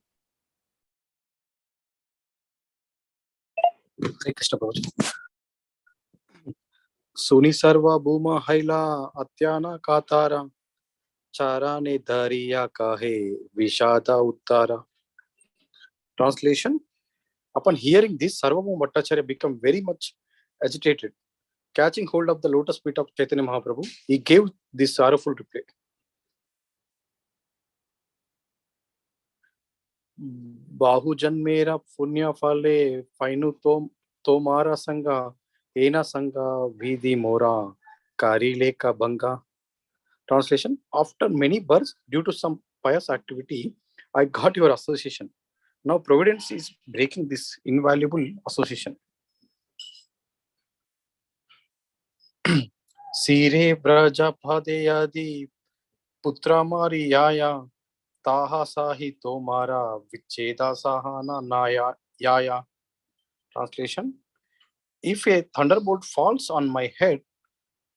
Hare Krishna Prabhuji. Suni sarva bhuma haila atyana katara charane dhariya kahe vishada uttara. Translation: Upon hearing this, Sarvabhauma Bhattacharya became very much agitated. Catching hold of the lotus feet of Chaitanya Mahaprabhu, he gave this sorrowful reply. Bahu janmera punya phale fainu tomara sanga ena sanga vidhi mora karile ka banga. Translation: After many births, due to some pious activity, I got your association. Now Providence is breaking this invaluable association. Sire braja padeyadi putra mari yaya taha sahi tomara vicheda sahana naya yaya. Translation: If a thunderbolt falls on my head,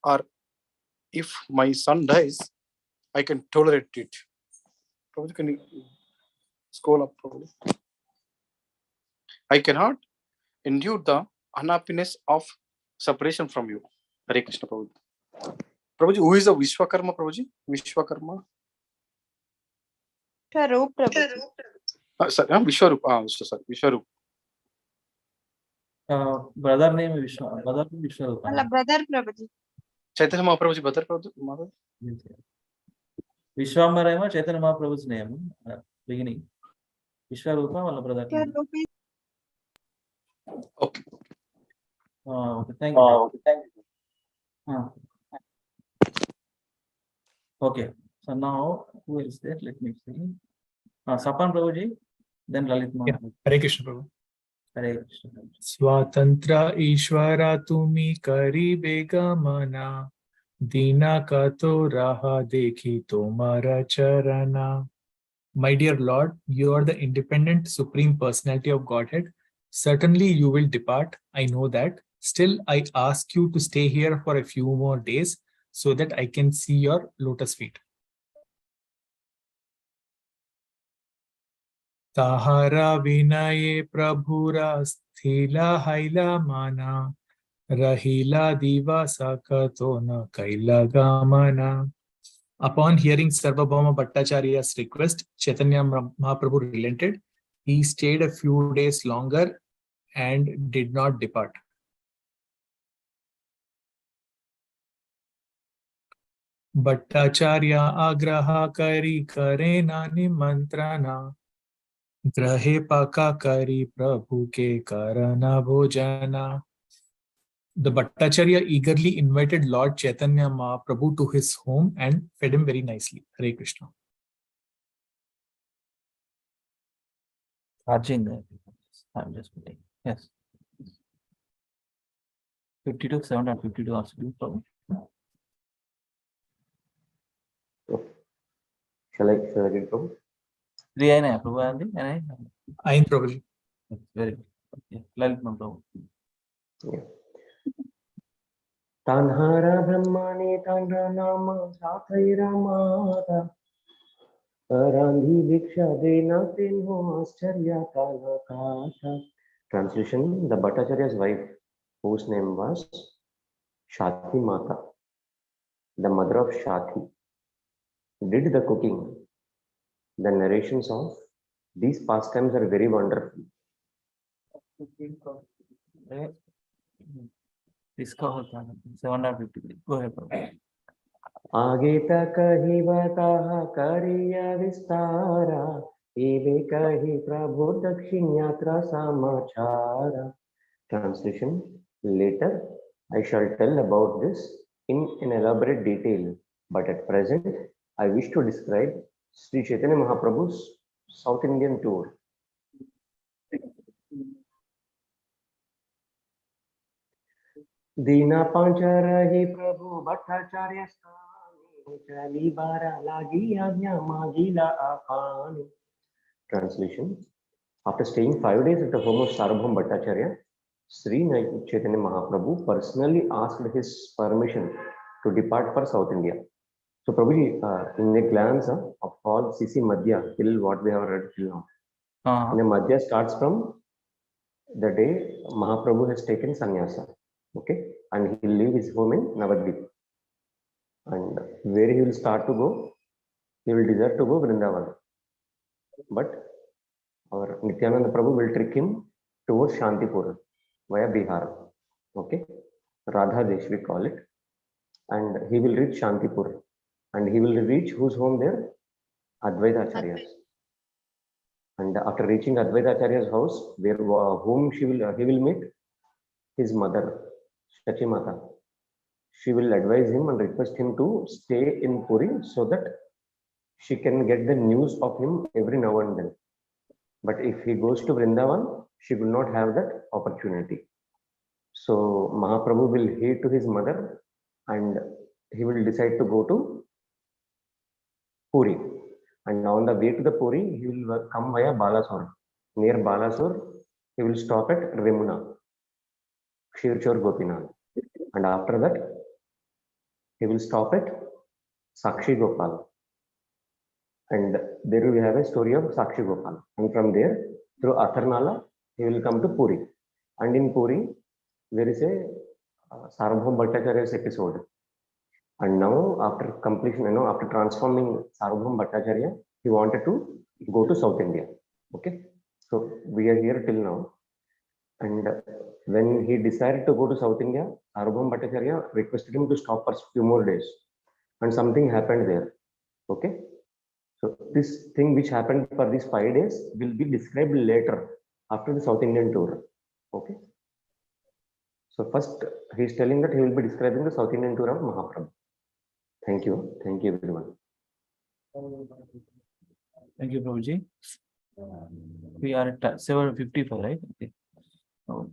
or if my son dies, I can tolerate it. Probably can you scroll up? Probably. I cannot endure the unhappiness of separation from you. Hare Krishna Prabhuji. Prabhuji, who is the Vishwakarma Prabhuji? Vishwakarma? Swaroop Prabhuji. Sorry, Vishwarup. Sorry, Vishwarup. Brother name Vishwarup. Mala brother Prabhuji. Chaitanya Mahaprabhu's brother Prabhuji. Vishwambara ఏమో Chaitanya Mahaprabhu's name beginning. Vishwarupa వాళ్ళ brother name. Okay. Okay, thank you. Okay, so now who is there? Let me see. Sapan Prabhuji, then Lalit Mohan. Yeah. Hare Krishna Prabhu. Hare Krishna. Swatantra Ishvara tumi karibe gamana, dina ka to raha dekhi tomara charana. My dear Lord, you are the independent supreme personality of Godhead. Certainly you will depart, I know that. Still, I ask you to stay here for a few more days so that I can see your lotus feet. Tahara vinaye prabhura sthila haila mana, rahila diva sakato na kaila gamana. Upon hearing Sarvabhauma Bhattacharya's request, Chaitanya Mahaprabhu relented. He stayed a few days longer and did not depart. Bhattacharya agraha kari kare nani mantrana, grahe paka kari prabhu ke karana bhojana. The Bhattacharya eagerly invited Lord Chaitanya Mahaprabhu to his home and fed him very nicely. Hare Krishna. Rajendra. I'm just putting. Yes. 52, 752 also do Prabhu. Shall I read Prabhu? 3 ayina Prabhu andi? Ayin Prabhuji. Very good. Okay. Lalit Mohan Prabhu. Yeah. Tanhara Brahmane Tanra Nama Sathaira Mata Arandhi Diksha Dena Tinho Ascharya Kala Kata. Translation: the Bhattacharya's wife, whose name was Shati Mata, the mother of Shati, did the cooking. The narrations of these pastimes are very wonderful. Discover 753. Go ahead, Prabhu. Agita kahi bataha kariya vistara, eve kahi prabhu dakshin yatra samachara. Translation: later I shall tell about this in an elaborate detail, but at present I wish to describe Sri Chaitanya Mahaprabhu's South Indian tour. Dina Pancharahi Prabhu Bhattacharya Stani Chali Bara Lagi Agya Magila Apani. Translation: after staying 5 days at the home of Sarvabhauma Bhattacharya, Sri Chaitanya Mahaprabhu personally asked his permission to depart for South India. So Prabhuji, in a glance of all CC Madhya till what we have read till now, the Madhya starts from the day Mahaprabhu has taken sannyasa, okay, and he will leave his home in Navadvip, and where he will start to go, he will desire to go Vrindavan, but our Nityananda Prabhu will trick him towards Shantipur via Bihar, okay, Radha Desh we call it, and he will reach Shantipur, and he will reach whose home there? Advaita Acharya's. And after reaching Advaita Acharya's house, where whom he will meet? His mother, Shachi Mata. She will advise him and request him to stay in Puri so that she can get the news of him every now and then. But if he goes to Vrindavan, she will not have that opportunity. So Mahaprabhu will heed to his mother and he will decide to go to Puri. And on the way to the Puri, he will come via Balasur. Near Balasur, he will stop at Remuna, Kshirchor Gopinath. And after that, he will stop at Sakshi Gopal. And there we have a story of Sakshi Gopal. And from there, through Atharnala, he will come to Puri. And in Puri, there is a Sarvabhauma Bhattacharya's episode. And now, after completion, after transforming Sarvabhauma Bhattacharya, he wanted to go to South India. Okay, so we are here till now. And when he decided to go to South India, Sarvabhauma Bhattacharya requested him to stop for a few more days. And something happened there. Okay, so this thing which happened for these 5 days will be described later after the South Indian tour. Okay, so first he is telling that he will be describing the South Indian tour of Mahaprabhu. Thank you everyone. Thank you, Prabhuji. We are at 7:55, right? Okay. So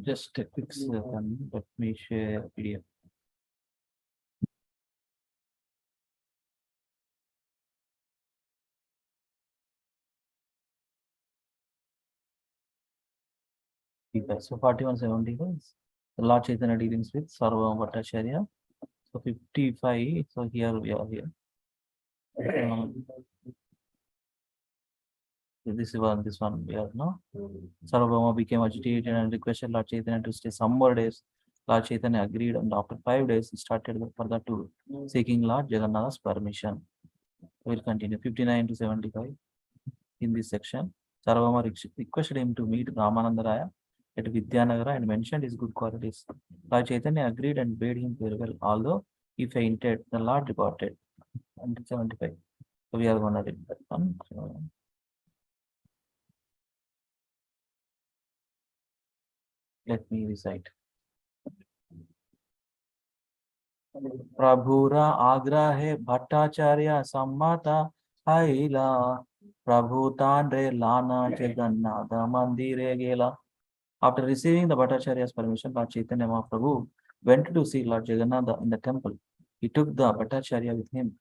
just a quick second. Let me share PDF. So 41:70 the Lord Chaitanya dealings with Sarvabhauma Bhattacharya. So 55. So here we are here. This one we are now. Sarvabhauma became agitated and requested Lord Chaitanya to stay some more days. Lord Chaitanya agreed, and after 5 days he started the further tour, seeking Lord Jagannatha's permission. We'll continue 59 to 75 in this section. Sarvabhauma requested him to meet Ramananda Raya at Vidyanagara and mentioned his good qualities. Lord Chaitanya agreed and bade him farewell, although he fainted. The Lord departed. 75. So we are going to read that one. Let me recite. Prabhura agrahe Bhattacharya sammata haila Prabhu tandre lana Jagannatha mandire gela. After receiving the Bhattacharya's permission, Lord Chaitanya Mahaprabhu went to see Lord Jagannatha in the temple. He took the Bhattacharya with him.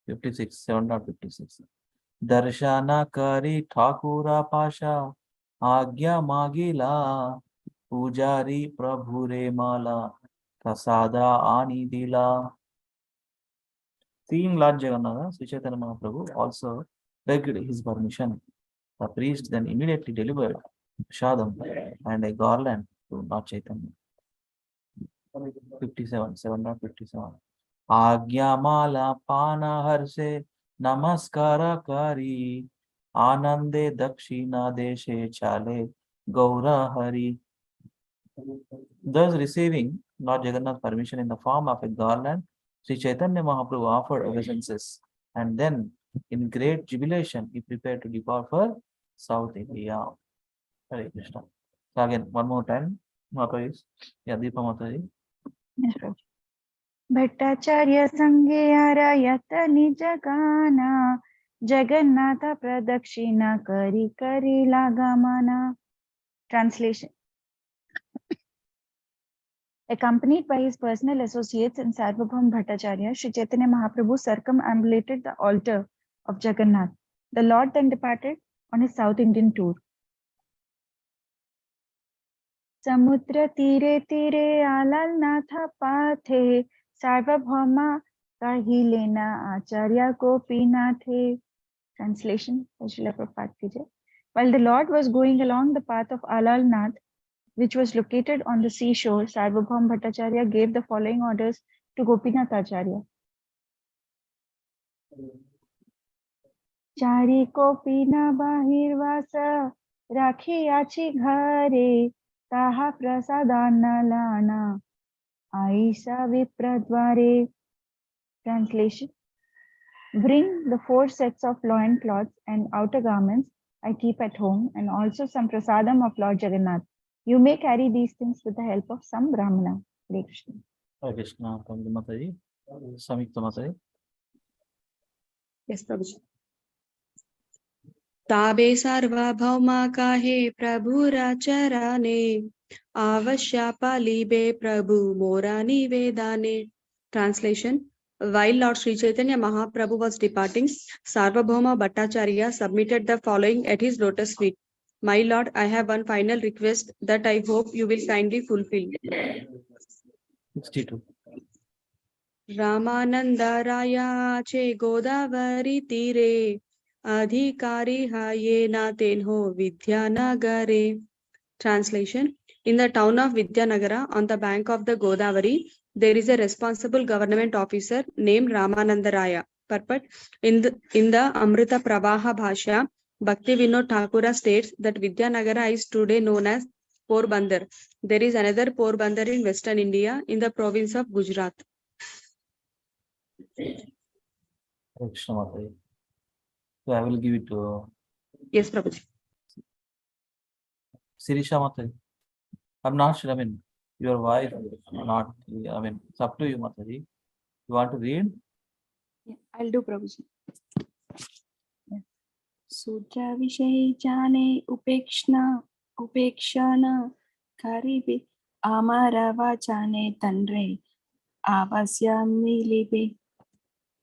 56, 7.56. Darshana kari Thakura Pasha Agya Magila Pujari Prabhure Mala Prasada Ani Dila. Seeing Lord Jagannatha, Sri Chaitanya Mahaprabhu also begged his permission. The priest then immediately delivered Shadam and a garland to Lord Chaitanya. 57, 7.57. Agyamala Pana Harse Namaskara Kari Anande Dakshina Deshe Chale Gaura Hari. Thus receiving Lord Jagannath's permission in the form of a garland, Sri Chaitanya Mahaprabhu offered obeisances, and then in great jubilation he prepared to depart for South India. Hare Krishna. So again, one more time. Mataji. Yeah, Deepa Mataji. Yes, Prabhu. Bhattacharya sange arayat nija gana Jagannatha pradakshina kari kari lagamana. Translation. Accompanied by his personal associates and Sarvabhauma Bhattacharya, Sri Chaitanya Mahaprabhu circumambulated the altar of Jagannath. The Lord then departed on his South Indian tour. Samudra tire tire alal natha pathe Sarvabhauma kahilena acharya gopinathe. Translation. While the Lord was going along the path of Alal Nath, which was located on the seashore, Sarvabhauma Bhattacharya gave the following orders to Gopinath Acharya. Chari kopina bahirvasa rakhi achi ghare taha prasadana lana aisa vipradvare. Translation. Bring the 4 sets of loin cloths and outer garments I keep at home, and also some prasadam of Lord Jagannath. You may carry these things with the help of some Brahmana. Hare Krishna. Hare Krishna. Thank you, Mataji. Samyukta Mataji. Yes, Prabhuji. ताबे सार्वभौमा काहे प्रभु राचराने आवश्यापालिबे प्रभु मोरा निवेदाने. Translation. While Lord Sri Chaitanya Mahaprabhu was departing, Sarvabhauma Bhattacharya submitted the following at his lotus feet. My Lord, I have one final request that I hope you will kindly fulfill. 62. Ramananda Raya che Godavari tire Adhikari hayena tenho Vidyanagare. Translation. In the town of Vidyanagara, on the bank of the Godavari, there is a responsible government officer named Ramananda Raya. Purport. In the Amrita Pravaha Bhasha, Bhakti Vinod Thakura states that Vidyanagara is today known as Porbandar. There is another Porbandar in Western India in the province of Gujarat. Krishna Mataji. So I will give it to Yes, Prabhuji. Sirisha Mataji. I'm not sure. I mean, your wife, not. I mean, it's up to you, Mataji. You want to read? Yeah, I'll do Prabhuji. Yeah. Sudra Vishay Jane Upekshana Karibi Amara Vachane Tanre Avasya Milibe.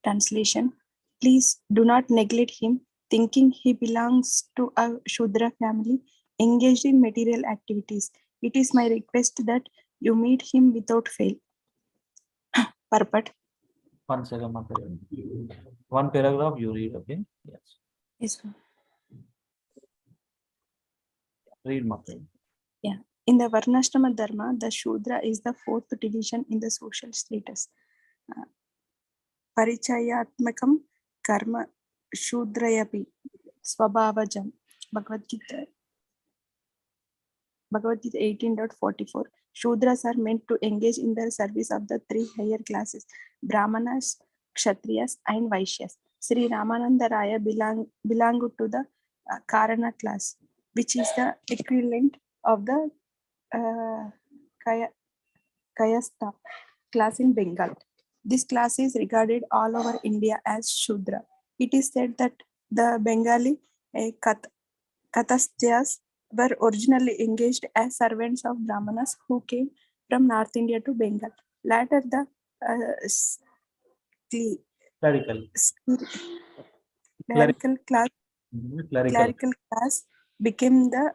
Translation. Please do not neglect him, thinking he belongs to a Shudra family engaged in material activities. It is my request that you meet him without fail. Purport. 1 second, Mataji. One paragraph you read, okay? Yes. Yes. Read, Mataji. Yeah. In the Varnashrama Dharma, the Shudra is the fourth division in the social status. Parichayatmakam karma Shudrayapi Swabhavajam. Bhagavad Gita 18.44. Shudras are meant to engage in the service of the three higher classes, Brahmanas, Kshatriyas, and Vaishyas. Sri Ramananda Raya belonged to the Karana class, which is the equivalent of the Kayastha class in Bengal. This class is regarded all over India as Shudra. It is said that the Bengali Katasthas were originally engaged as servants of Brahmanas who came from North India to Bengal. Later, the clerical class became the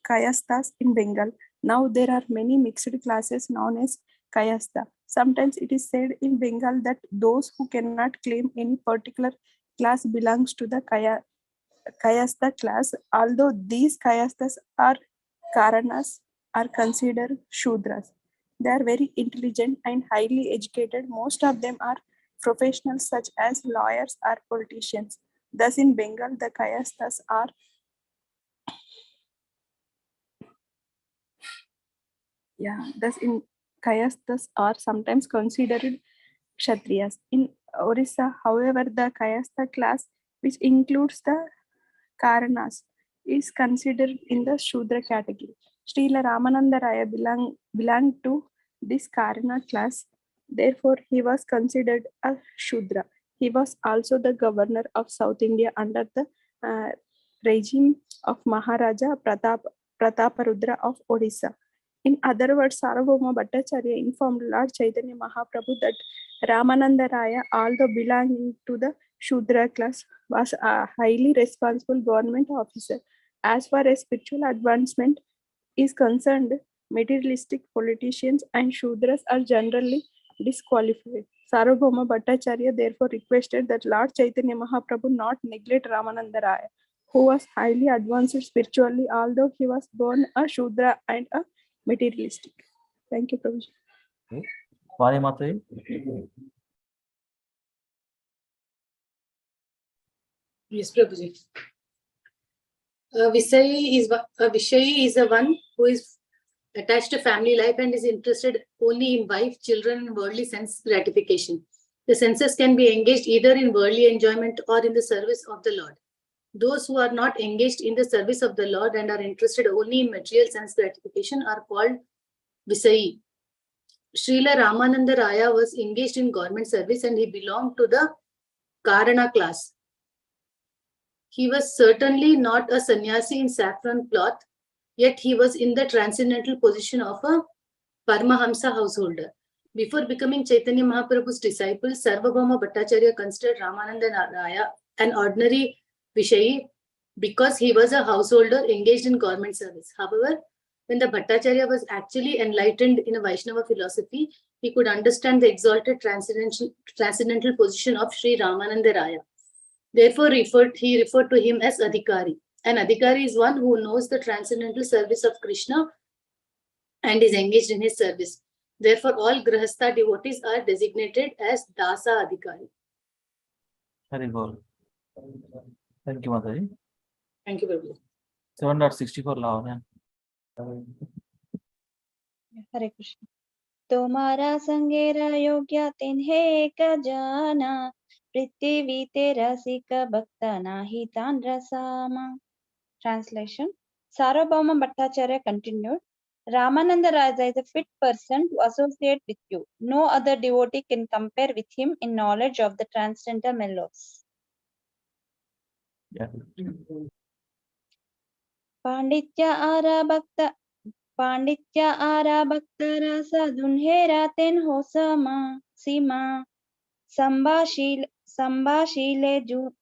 Kayasthas in Bengal. Now there are many mixed classes known as Kayastha. Sometimes it is said in Bengal that those who cannot claim any particular class belongs to the Kayastha class, although these Kayasthas are Karanas are considered Shudras. They are very intelligent and highly educated. Most of them are professionals such as lawyers or politicians. Thus in Bengal, the Kayasthas are sometimes considered Kshatriyas. In Orissa, however, the Kayastha class, which includes the Karanas, is considered in the Shudra category. Srila Ramananda Raya belonged to this Karana class. Therefore, he was considered a Shudra. He was also the governor of South India under the regime of Maharaja Prataparudra of Odisha. In other words, Sarvabhauma Bhattacharya informed Lord Chaitanya Mahaprabhu that Ramananda Raya, although belonging to the Shudra class, was a highly responsible government officer. As far as spiritual advancement is concerned, materialistic politicians and Shudras are generally disqualified. Sarvabhauma Bhattacharya therefore requested that Lord Chaitanya Mahaprabhu not neglect Ramananda Raya, who was highly advanced spiritually, although he was born a Shudra and a materialistic. Thank you, Prabhuji. Okay. Vani Mataji. Yes, Prabhuji. Vishayi is the one who is attached to family life and is interested only in wife, children, and worldly sense gratification. The senses can be engaged either in worldly enjoyment or in the service of the Lord. Those who are not engaged in the service of the Lord and are interested only in material sense gratification are called Visayi. Srila Ramananda Raya was engaged in government service and he belonged to the Karana class. He was certainly not a sannyasi in saffron cloth, yet he was in the transcendental position of a Paramahamsa householder. Before becoming Chaitanya Mahaprabhu's disciple, Sarvabhauma Bhattacharya considered Ramananda Raya an ordinary Vishayi because he was a householder engaged in government service. However, when the Bhattacharya was actually enlightened in a Vaishnava philosophy, he could understand the exalted transcendental position of Sri Ramananda Raya. Therefore, he referred to him as Adhikari. An Adhikari is one who knows the transcendental service of Krishna and is engaged in his service. Therefore, all Grihastha devotees are designated as Dasa Adhikari. Very good. Thank you, Mataji. Thank you, Prabhu. 7.64 Lavanya. हरे कृष्ण। तुम्हारा संगेरा योग्य तिन्हे एक जाना, पृथ्वी तेरा सिक भक्त नाही तान रसामा. Translation. Sarvabhauma Bhattacharya continued, Ramananda Raja is a fit person to associate with you. No other devotee can compare with him in knowledge of the transcendental mellows. Yeah. Panditya ara bhakta rasa dunhera ten ho sama sima sambashile ju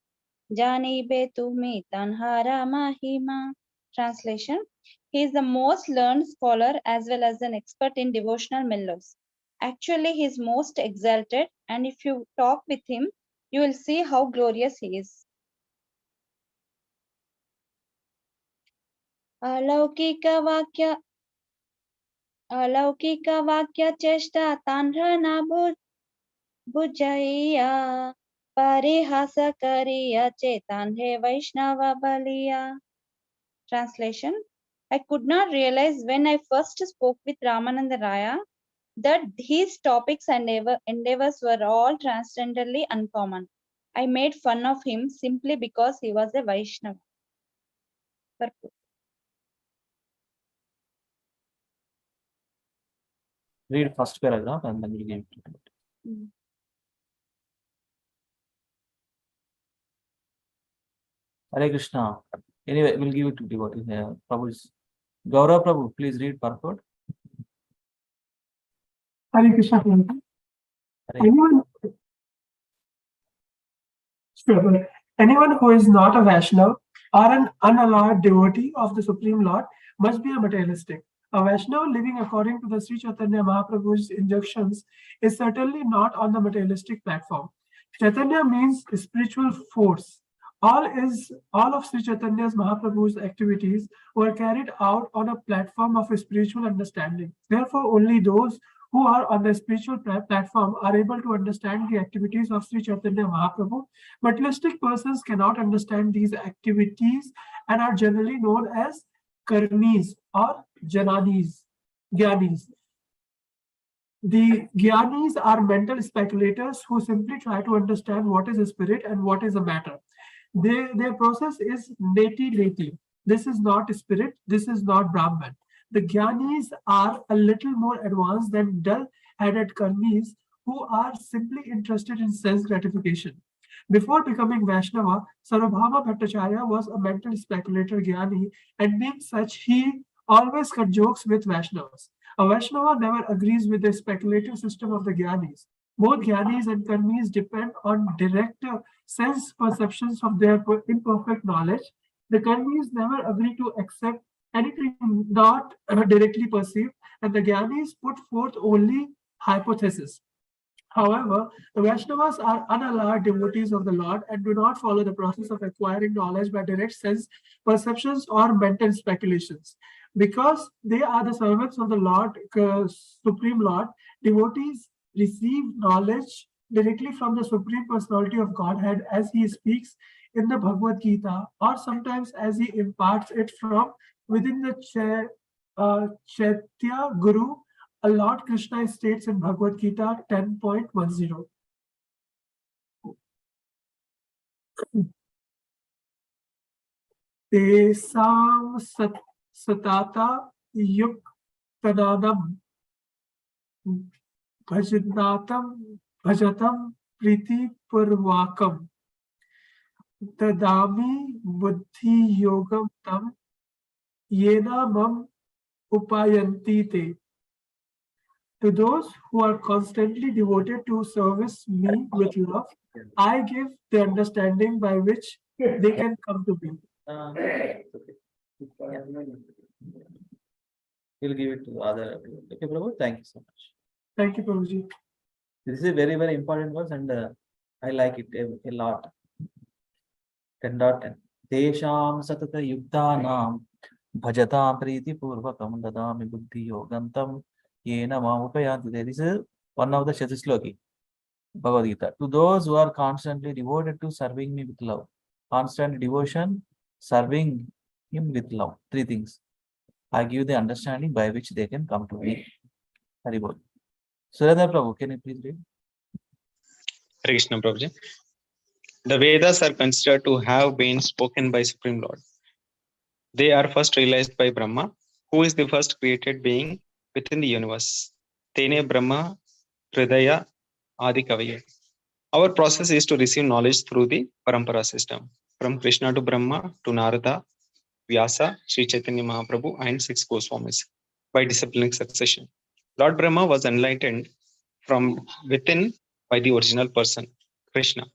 jani be tumi tanhara mahima. Translation. He is the most learned scholar as well as an expert in devotional mellows. Actually, he is most exalted, and if you talk with him, you will see how glorious he is. Alaukika Vakya Cheshta Tanrana Bujaya Parihasa Kariya Chetanhe Vaishnava Baliya. Translation. I could not realize when I first spoke with Ramananda Raya that his topics and endeavors were all transcendently uncommon. I made fun of him simply because he was a Vaishnava. Read first paragraph and then we'll give it to you. Hare Krishna. Anyway, we'll give it to devotee here. Prabhu's Gaurav Prabhu, please read purport. Hare Krishna. Anyone, sure. Anyone who is not a Vaishnava or an unalloyed devotee of the Supreme Lord must be a materialistic. A Vaishnava living according to the Sri Chaitanya Mahaprabhu's injunctions is certainly not on the materialistic platform. Chaitanya means spiritual force. All of Sri Chaitanya's Mahaprabhu's activities were carried out on a platform of spiritual understanding. Therefore, only those who are on the spiritual platform are able to understand the activities of Sri Chaitanya Mahaprabhu. Materialistic persons cannot understand these activities and are generally known as karmis or jananis, gyanis. The gyanis are mental speculators who simply try to understand what is a spirit and what is a matter. Their process is neti. This is not spirit, this is not Brahman. The Gyanis are a little more advanced than dull-headed karmis who are simply interested in sense gratification. Before becoming Vaishnava, Sarvabhauma Bhattacharya was a mental speculator Gyani, and being such, he always cut jokes with Vaishnavas. A Vaishnava never agrees with the speculative system of the Gyanis. Both Gyanis and Karmis depend on direct sense perceptions of their imperfect knowledge. The Karmis never agree to accept anything not directly perceived, and the Gyanis put forth only hypotheses. However, the Vaishnavas are unalloyed devotees of the Lord and do not follow the process of acquiring knowledge by direct sense perceptions or mental speculations. Because they are the servants of the Lord, Supreme Lord, devotees receive knowledge directly from the Supreme Personality of Godhead as he speaks in the Bhagavad Gita, or sometimes as he imparts it from within the Chaitya Guru. Lord Krishna states in Bhagavad Gita 10.10. Tesam satata yuktananam bhajatam priti purvakam tadami buddhi yogam tam yena mam upayanti te. To those who are constantly devoted to service me with love, I give the understanding by which they can come to me. We'll give it to other. Okay, Prabhu, thank you so much. Thank you, Prabhuji. This is a very, very important verse and I like it a lot. 10.10. Tesham satata yuktanam bhajatam priti purvakam dadami buddhi yogantam yena mamupayanti. This is one of the Shastri Bhagavad Gita. To those who are constantly devoted to serving me with love, constant devotion, serving him with love. Three things. I give the understanding by which they can come to me. Hari Bol. Surendra Prabhu, can you please read? Hare Krishna Prabhuji. The Vedas are considered to have been spoken by Supreme Lord. They are first realized by Brahma, who is the first created being within the universe. Tene Brahma Hridaya Adi Kavaya. Our process is to receive knowledge through the Parampara system, from Krishna to Brahma to Narada, Vyasa, Sri Chaitanya Mahaprabhu, and 6 Goswamis by disciplinic succession. Lord Brahma was enlightened from within by the original person, Krishna.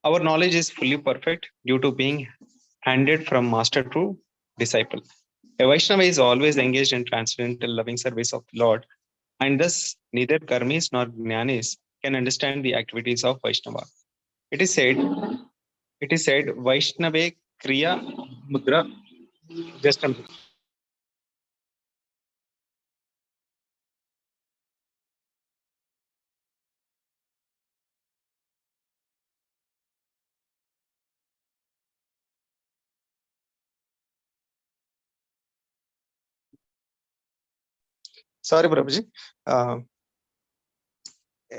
Our knowledge is fully perfect due to being handed from master to disciple. A Vaishnava is always engaged in transcendental loving service of the Lord, and thus neither karmis nor jnanis can understand the activities of Vaishnava. It is said, Vaishnave Kriya Mudra. Just a minute. Sorry, Prabhuji. A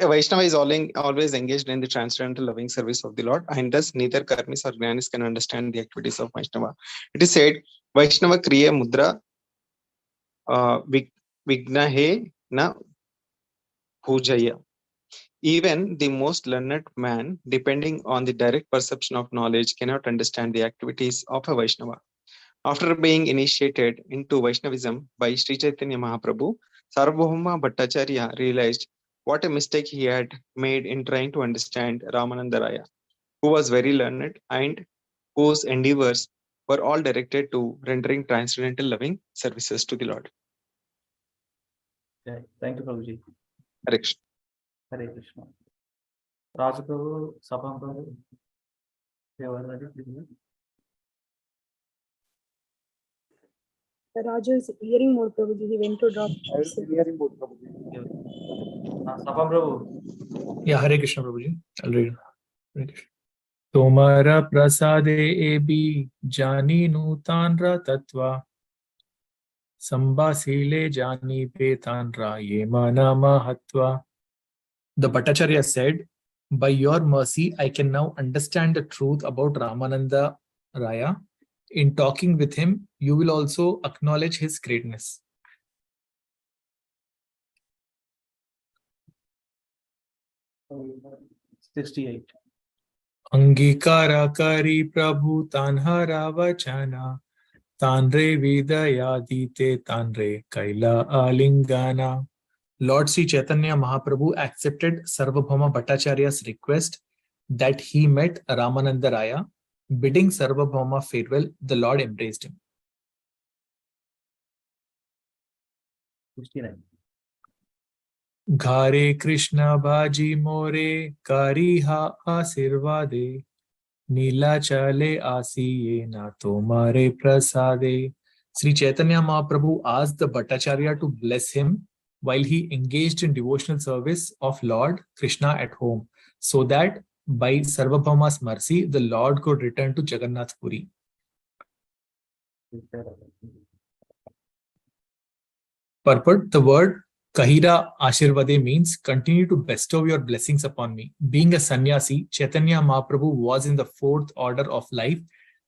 Vaishnava is always engaged in the transcendental loving service of the Lord, and thus neither karmis or jnanis can understand the activities of Vaishnava. It is said, Vaishnava Kriya Mudra Vignahe na Pujaya. Even the most learned man, depending on the direct perception of knowledge, cannot understand the activities of a Vaishnava. After being initiated into Vaishnavism by Sri Chaitanya Mahaprabhu, Sarvabhauma Bhattacharya realized what a mistake he had made in trying to understand Ramananda Raya, who was very learned and whose endeavors were all directed to rendering transcendental loving services to the Lord. Okay. Thank you, Prabhuji. Hare Krishna. Hare Krishna. Raju Prabhu, Sabam Prabhu. You are ready, please. Raju is hearing mode, Prabhuji. He went to drop. Hearing mode, Prabhuji. Sabam Prabhu. Yeah, Hare Krishna Prabhuji. I'll read. Hare Krishna. Tomara prasade ebi jani nutanra tatva sambasile jani petanra yemana mahatva. The Bhattacharya said, by your mercy, I can now understand the truth about Ramananda Raya. In talking with him, you will also acknowledge his greatness. $68. Angikara kari prabhu tanhara vachana tanre vidayadite tanre kaila alingana. Lord Sri Chaitanya Mahaprabhu accepted Sarvabhauma Bhattacharya's request that he met Ramananda Raya. Bidding Sarvabhauma farewell, the Lord embraced him. 69. Ghare Krishna Bhaji More Kariha Asirvade Nila Chale Asiye Na Tomare Prasade. Sri Chaitanya Mahaprabhu asked the Bhattacharya to bless him while he engaged in devotional service of Lord Krishna at home, so that by Sarvabhauma's mercy, the Lord could return to Jagannath Puri. Purport: the word Kahira Ashirvade means continue to bestow your blessings upon me. Being a sannyasi, Chaitanya Mahaprabhu was in the 4th order of life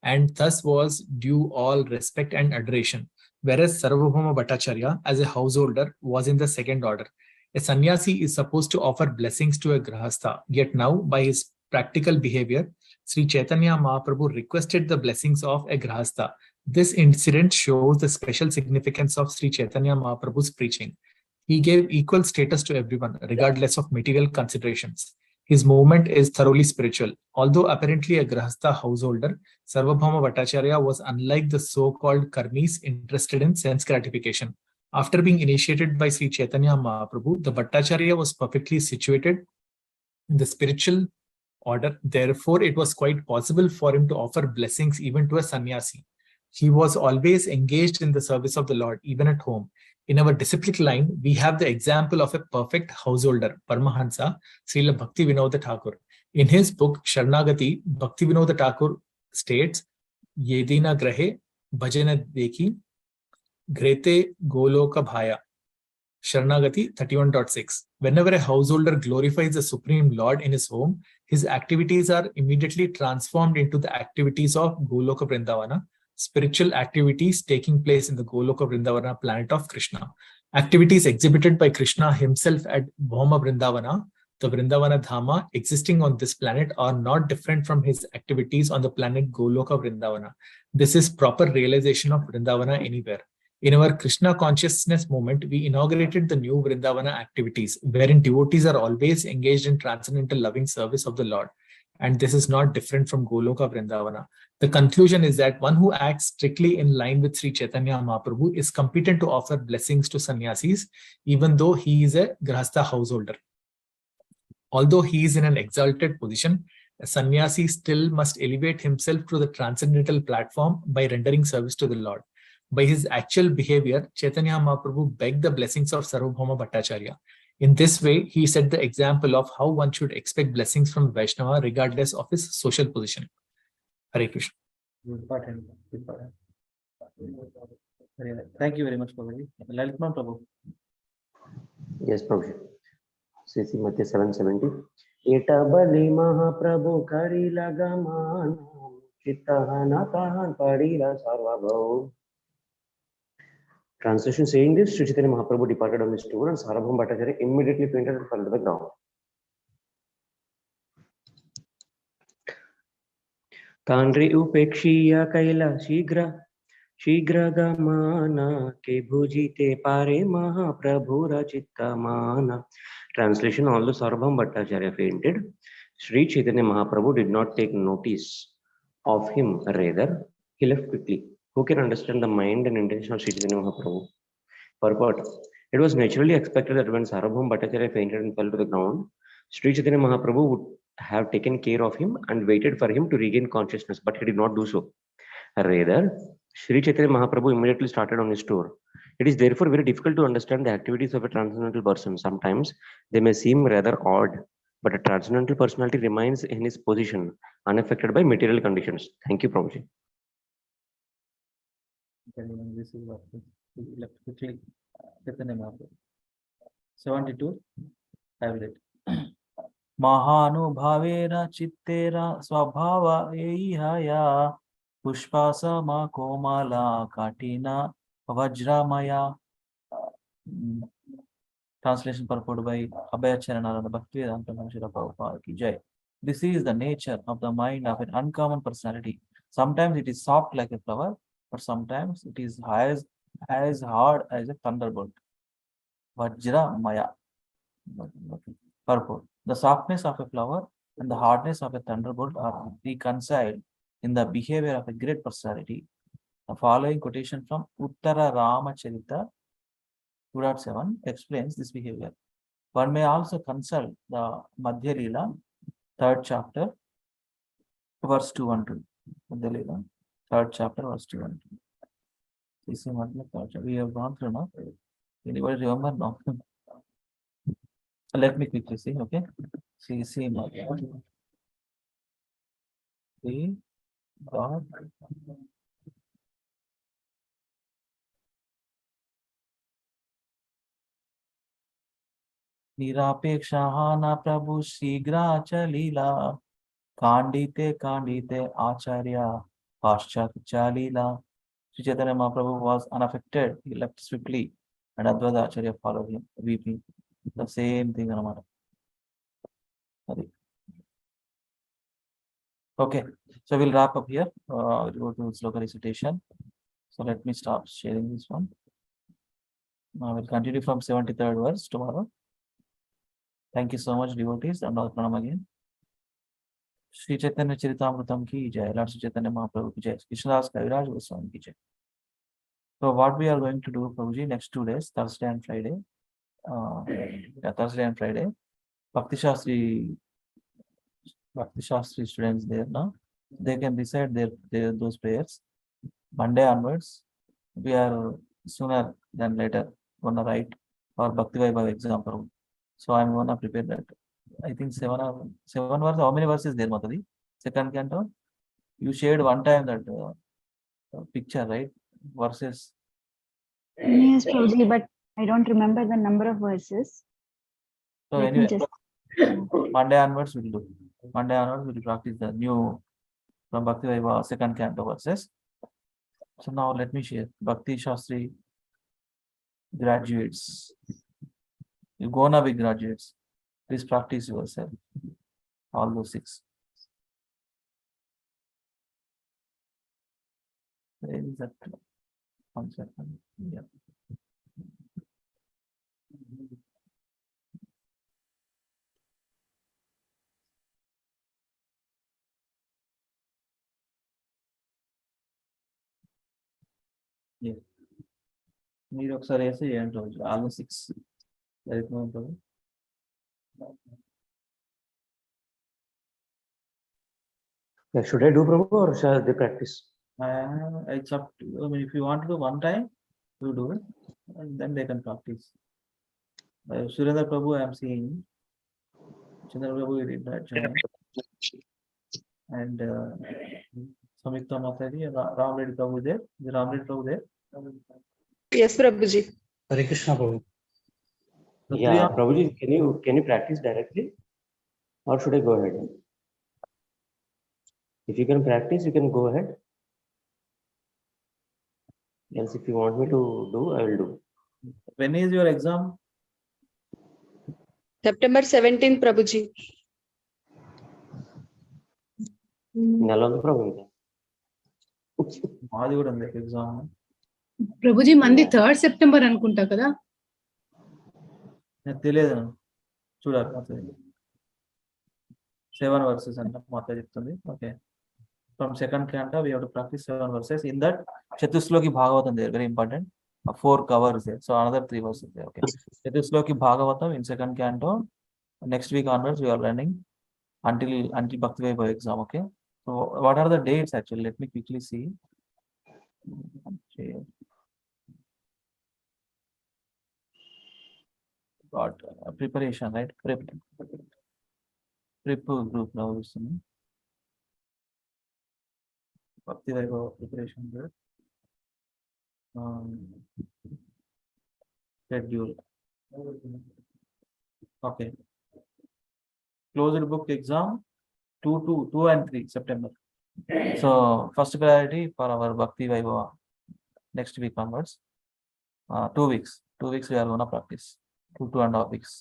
and thus was due all respect and adoration, whereas Sarvabhauma Bhattacharya, as a householder, was in the 2nd order. A sannyasi is supposed to offer blessings to a grahastha, yet now, by his practical behavior, Sri Chaitanya Mahaprabhu requested the blessings of a grahastha. This incident shows the special significance of Sri Chaitanya Mahaprabhu's preaching. He gave equal status to everyone, regardless of material considerations. His movement is thoroughly spiritual. Although apparently a grahastha householder, Sarvabhauma Bhattacharya was unlike the so-called karmis interested in sense gratification. After being initiated by Sri Chaitanya Mahaprabhu, the Bhattacharya was perfectly situated in the spiritual order. Therefore, it was quite possible for him to offer blessings even to a sannyasi. He was always engaged in the service of the Lord, even at home. In our disciplic line, we have the example of a perfect householder, Paramahansa, Srila Bhakti Vinoda Thakur. In his book, Sharanagati, Bhakti Vinoda Thakur states, Yedina Grahe Bhajana Deki Grete Goloka Bhaya. Sharanagati 31.6. Whenever a householder glorifies the Supreme Lord in his home, his activities are immediately transformed into the activities of Goloka Vrindavana, spiritual activities taking place in the Goloka Vrindavana planet of Krishna. Activities exhibited by Krishna himself at Bhoma Vrindavana, the Vrindavana Dhama existing on this planet, are not different from his activities on the planet Goloka Vrindavana. This is proper realization of Vrindavana anywhere. In our Krishna consciousness movement, we inaugurated the new Vrindavana activities, wherein devotees are always engaged in transcendental loving service of the Lord. And this is not different from Goloka Vrindavana. The conclusion is that one who acts strictly in line with Sri Chaitanya Mahaprabhu is competent to offer blessings to sannyasis, even though he is a Grahastha householder. Although he is in an exalted position, a sannyasi still must elevate himself to the transcendental platform by rendering service to the Lord. By his actual behavior, Chaitanya Mahaprabhu begged the blessings of Sarvabhauma Bhattacharya. In this way, he set the example of how one should expect blessings from Vaishnava regardless of his social position. Hare Krishna. Important. Thank you very much, Prabhuji. Lalitman Prabhu. Yes, Prabhuji. CC Madhya 770. Eta bali Mahaprabhu kari lagaman chittahana kahan parira sarvabhaum. Translation saying this, Sri Chaitanya Mahaprabhu departed on his tour and Sarvabhauma Bhattacharya immediately fainted and fell to the ground. Tandri upekshiya kaila shigra gamana ke bhujite pare Mahaprabhu rachittamana. Translation: although Sarvabhauma Bhattacharya fainted, Sri Chaitanya Mahaprabhu did not take notice of him, rather he left quickly. Who can understand the mind and intention of Sri Chaitanya Mahaprabhu? Purport: it was naturally expected that when Sarvabhauma Bhattacharya fainted and fell to the ground, Sri Chaitanya Mahaprabhu would have taken care of him and waited for him to regain consciousness, but he did not do so. Rather, Sri Chaitanya Mahaprabhu immediately started on his tour. It is therefore very difficult to understand the activities of a transcendental person. Sometimes they may seem rather odd, but a transcendental personality remains in his position, unaffected by material conditions. Thank you, Prabhuji. This is what we left quickly. Chaitanya Mahaprabhu. 72. I will read. Mahanubhavera chittera swabhava eihaya pushpasama komala katina vajramaya. Translation purport by Abhayacharana Bhakti Vedanta Shila Prabhupada ki Jai. This is the nature of the mind of an uncommon personality. Sometimes it is soft like a flower, but sometimes it is as hard as a thunderbolt. Vajramaya. Purport: the softness of a flower and the hardness of a thunderbolt are reconciled in the behavior of a great personality. The following quotation from Uttara Ramacharita 2.7 explains this behavior. One may also consult the Madhya Leela, 3rd chapter, verse 212. Madhya Leela, 3rd chapter, verse 212. This is Madhya 3rd chapter. We have gone through now. Anybody remember now? Let me quickly see, okay? See Madhya. See God. Nirapekshaha Prabhu Shigra Chalila Kandite Acharya Paschat Chalila. Sri Chaitanya Mahaprabhu was unaffected. He left swiftly, and Advaita Acharya followed him, weeping. The same thing, Anamara. Okay, so we'll wrap up here. We'll go to Sloka recitation. So let me stop sharing this one. Now we'll continue from 73rd verse tomorrow. Thank you so much, devotees, and all pranam again. Sri Chaitanya Charitamrtam ki jai, Lord Sri Chaitanya Mahaprabhu ki jai, Krishnadas Kaviraj Goswami ki jai. So what we are going to do, Prabhuji, next 2 days, Thursday and Friday. Thursday and Friday. Bhakti Shastri students there now. They can recite those prayers. Monday onwards, we are sooner than later gonna write our Bhakti Vaibhav example. So I'm gonna prepare that. I think 7 verses. How many verses there, Matadi? Second canto? You shared one time that picture, right? Verses. Yes, Prabhuji, but I don't remember the number of verses. So Let anyway, me just. Monday onwards we'll do. Monday onwards we'll practice the new from Bhakti Vaibhava second canto verses. So now let me share. Bhakti Shastri graduates. You're gonna be graduates. Please practice yourself. All those 6. Where is that? 1 second. Yeah. Yeah. మీరు ఒకసారి వేసి చేయండి రోజు almost 6 ఉంటుంది. Yeah, should I do Prabhu or shall they practice? It's up to you. I mean, if you want to do one time, you do it, and then they can practice. Surendra Prabhu, I am seeing. Chandra Prabhu, you did not join. And Samyukta Mataji, Ram Reddy Prabhu there. Is Ram Reddy Prabhu there? Yes, Prabhuji. Hare Krishna, Prabhu. Yeah, Prabhuji, can you practice directly, or should I go ahead? If you can practice, you can go ahead. Else, if you want me to do, I will do. When is your exam? September 17th, Prabhuji. Nalanda Prabhu. మాది కూడా ఉంది exam. Prabhuji మంది 3rd September అనుకుంటా కదా. నాకు తెలియదు, చూడాలి. 7 verses అంటే మాత చెప్తుంది. Okay, from second canto we have to practice 7 verses. In that Chatushloki Bhagavatam there, very important. 4 covers there, so another 3 verses there. Okay, చతుశ్లోకి Bhagavatam in second canto. Next week onwards we are learning until Bhakti Vaibhava exam. Okay, so what are the dates actually? Let me quickly see. Got preparation, right? Prep group now is Bhakti Vaibhava preparation there. Schedule. Okay. Closed book exam 2 and 3 September. So first priority for our Bhakti Vaibhava next week onwards. 2 weeks. 2 weeks we are gonna practice. 2.5 weeks.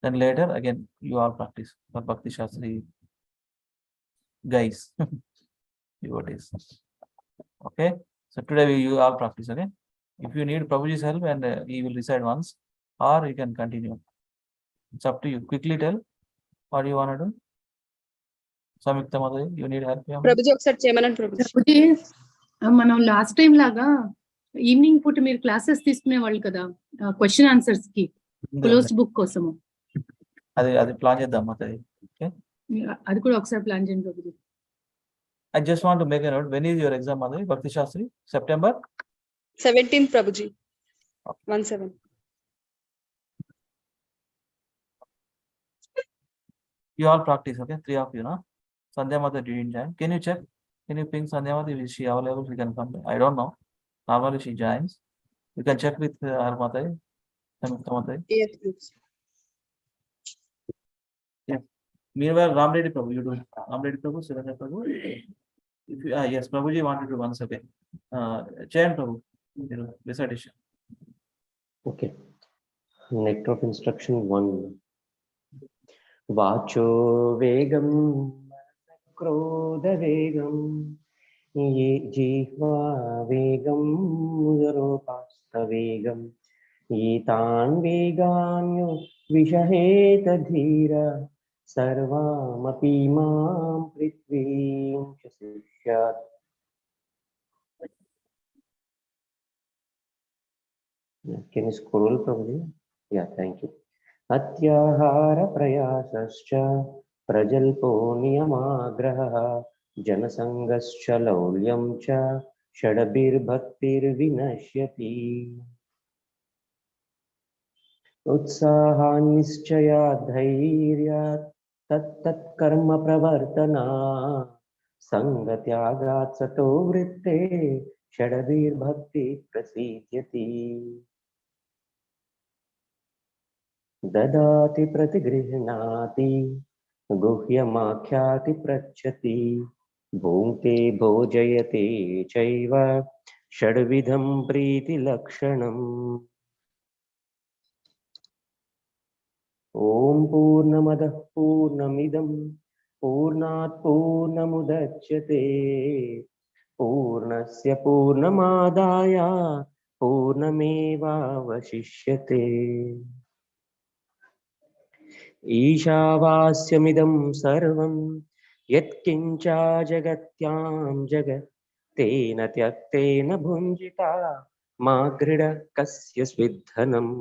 Then later again you all practice for Bhakti Shastri guys. Devotees. Okay. So today you all practice. Okay. If you need Prabhuji's help, and he will decide once, or you can continue. It's up to you. Quickly tell what you want to do. Samyukta Mataji, you need help? Prabhuji ఒకసారి చేయమనండి Prabhuji. Prabhuji మనం last time లాగా evening పూట మీరు classes తీసుకునే వాళ్ళు కదా, question answers కి క్లోజ్డ్ బుక్ కోసము. అది ప్లాన్ చేద్దాం Mataji. Okay, అది కూడా ఒకసారి ప్లాన్ చేయండి Prabhuji. I just want to make a note. When is your exam, Mataji? Bhakti Shastri? September 17th, Prabhuji. 17. You all practice, okay? 3 of you, no? Sandhya Mataji didn't join. Can you check? Can you ping Sandhya Mataji? Is she available? She can come. I don't know. Normally she joins. You can check with her Mataji. Samyukta Mataji. Yes, please. Yeah. Meanwhile, Ram Reddy Prabhu, you do. Ram Reddy Prabhu, Surendra Prabhu. If you, yes, Prabhuji wanted to once again. Chant Prabhu, recitation. Okay. Nectar of instruction 1. Vacho vegam krodha vegam ye jihva vegam udaropasta vegam etan veganyo vishaheta dhira sarvamapi mam prithvim chasishyat. Can you scroll, Prabhuji? Yeah, thank you. Atyahara prayasascha prajalpo niyamagraha janasangascha laulyam cha shadabir bhaktir vinashyati utsaha nischaya dhairyat tat karma pravartana संगत्यागात् सतो वृत्ते षडभिर्भक्ति प्रसीद्यति ददाति प्रतिगृह्णाति गुह्यमाख्याति पृच्छति भुङ्क्ते भोजयते चैव षड्विधं प्रीतिलक्षणम् ॐ पूर्णमदः पूर्णमिदं पूर्णात् पूर्णमुदच्यते पूर्णस्य पूर्णमादाय पूर्णमेवावशिष्यते ईशावास्यमिदं सर्वं यत्किञ्चा जगत्यां जगत् तेन त्यक्तेन भुञ्जिता मा गृढ कस्य स्विद्धनम्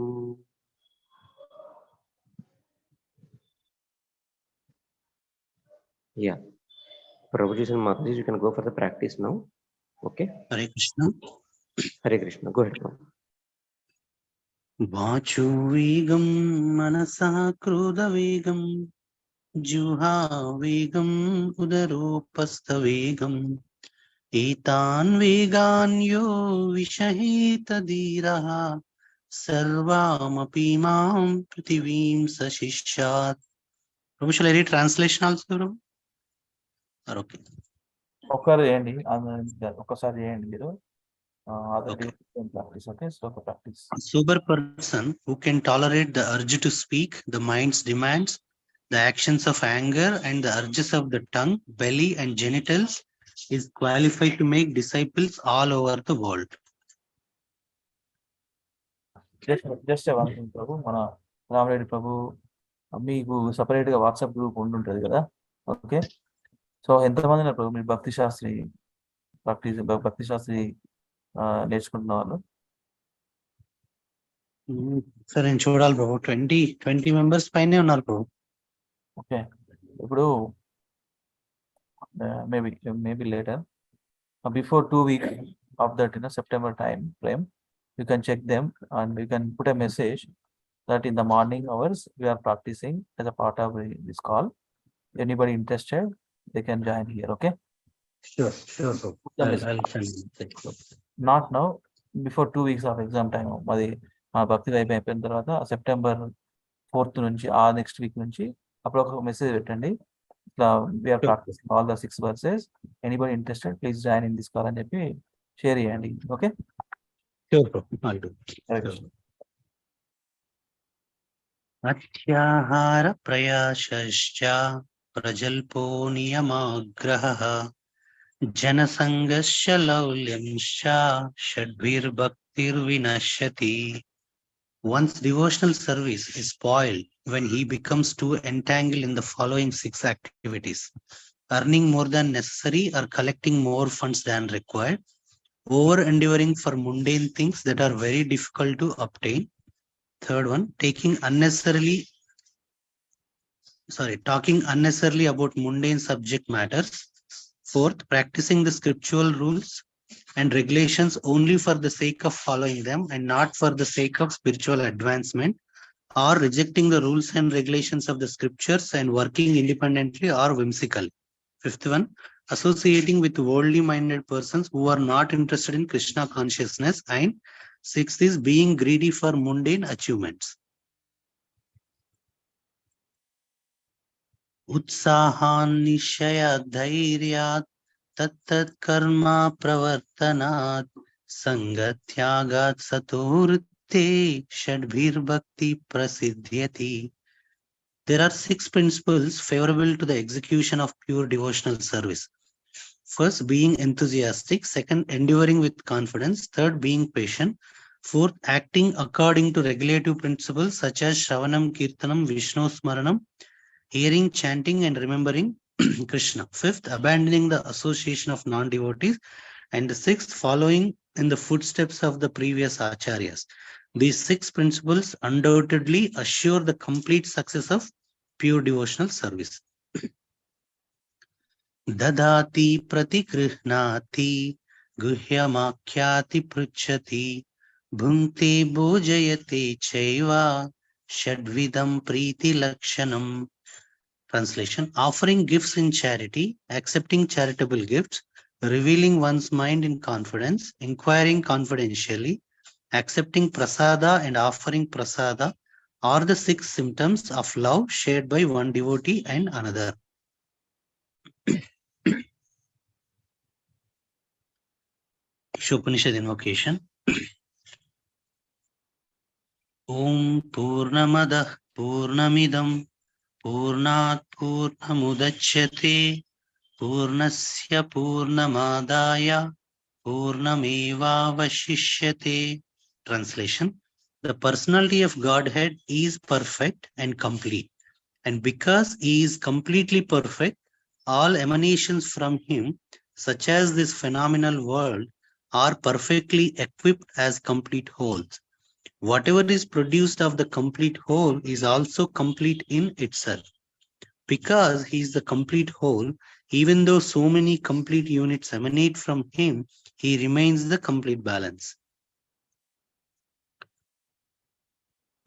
Yeah, Prabhuji and Mataji, you can go for the practice now. Okay. Hare Krishna. Hare Krishna. Go ahead, Prabhu. Vachuvedam manasa krudavegam juhavegam udaropastavegam etan vegan yo vishahita diraha sarvamapi mam prativim sashishat. Prabhu, shall I read translation also, Prabhu? Or okay. ఒకసారి చేయండి ఒకసారి చేయండి మీరు practice. Okay, Sloka practice. A sober person who can tolerate the urge to speak, the mind's demands, the actions of anger, and the urges of the tongue, belly, and genitals is qualified to make disciples all over the world. Just one thing, Prabhu. మన రామరెడ్డి ప్రభు మీకు సపరేట్గా WhatsApp group ఉంటుంటుంది కదా. Okay, so ఎంతమంది ఉన్నారు ప్రభు మీరు భక్తి శాస్త్రి నేర్చుకుంటున్న వాళ్ళు? సరే నేను చూడాలి ప్రభు. 20 మెంబర్స్ పైనే ఉన్నారు ప్రభు. ఓకే, ఇప్పుడు maybe later before 2 weeks of that September time frame, you can check them and you can put a message that in the morning hours we are practicing as a part of this call. Anybody interested, they can join here. Okay, sure I'll send it. Not now, before 2 weeks of exam time. అది భక్తి వైపు అయిపోయిన తర్వాత September 4th నుంచి ఆ next week నుంచి అప్పుడు ఒక మెసేజ్ పెట్టండి, ఇట్లా we are practicing all the 6 verses, anybody interested please join in this call అని చెప్పి షేర్ చేయండి. Okay, sure bro, I'll do. అత్యాహార ప్రయాసశ్చ ప్రజల్పో నియమాగ్రహః జనసంగశ్చ లౌల్యంశ్చ షడ్భిర్భక్తిర్వినశ్యతి. One's devotional service is spoiled when he becomes too entangled in the following 6 activities: earning more than necessary or collecting more funds than required, over endeavoring for mundane things that are very difficult to obtain. Third one, talking unnecessarily about mundane subject matters. Fourth, practicing the scriptural rules and regulations only for the sake of following them and not for the sake of spiritual advancement, or rejecting the rules and regulations of the scriptures and working independently or whimsically. Fifth one, associating with worldly minded persons who are not interested in Krishna consciousness. And sixth is being greedy for mundane achievements. Utsahan nishaya dhairyat tattat karma pravartanat sangatyagat saturte shadbhir bhakti prasidhyati. There are 6 principles favorable to the execution of pure devotional service. First, being enthusiastic. Second, enduring with confidence. Third, being patient. Fourth, acting according to regulative principles such as Shravanam, Kirtanam, Vishnu Smaranam, hearing, chanting, and remembering Krishna. Fifth, abandoning the association of non-devotees. And the sixth, following in the footsteps of the previous acharyas. These 6 principles undoubtedly assure the complete success of pure devotional service. Dadati pratikrihnati guhyamakhyati pruchati bhunkte bhojayate chaiva shadvidam priti lakshanam. Translation: offering gifts in charity, accepting charitable gifts, revealing one's mind in confidence, inquiring confidentially, accepting prasada and offering prasada are the 6 symptoms of love shared by one devotee and another. Ishopanishad invocation. Om Purnamadah Purnamidam Purnat Purnamudachyate Purnasya Purnamadaya Purnamevavashishyate. Translation: the personality of Godhead is perfect and complete, and because he is completely perfect, all emanations from him, such as this phenomenal world, are perfectly equipped as complete wholes. Whatever is produced of the complete whole is also complete in itself. Because he is the complete whole, even though so many complete units emanate from him, he remains the complete balance.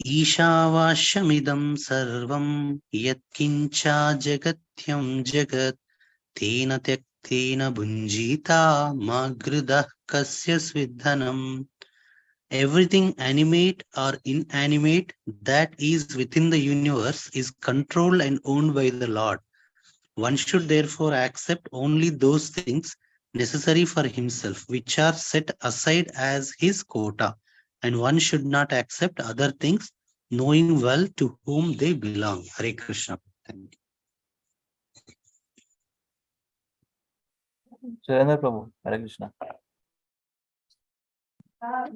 Ishavashamidam sarvam yatkincha jagatyam jagat tena tyaktena bhunjita magridah kasya svidhanam. Everything animate or inanimate that is within the universe is controlled and owned by the Lord. One should therefore accept only those things necessary for himself, which are set aside as his quota, and one should not accept other things, knowing well to whom they belong. Hare Krishna. Thank you. Surendra Prabhu, Hare Krishna.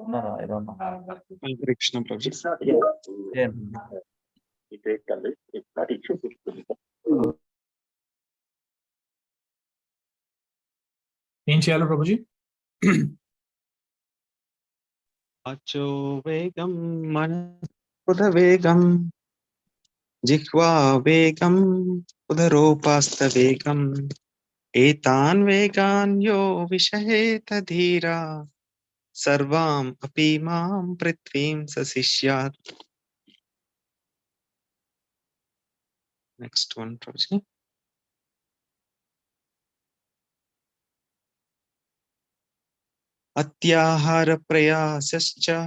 No, I don't know. Hare Krishna Prabhu. Yeah. ఏం చేయాలి Prabhuji? Acho vegam manasudha vegam jihva vegam udaropasta vegam etan vegan yo vishaheta dhira sarvam api mam prithvim sasishyat. Next one, Prabhuji. Atyahara prayasascha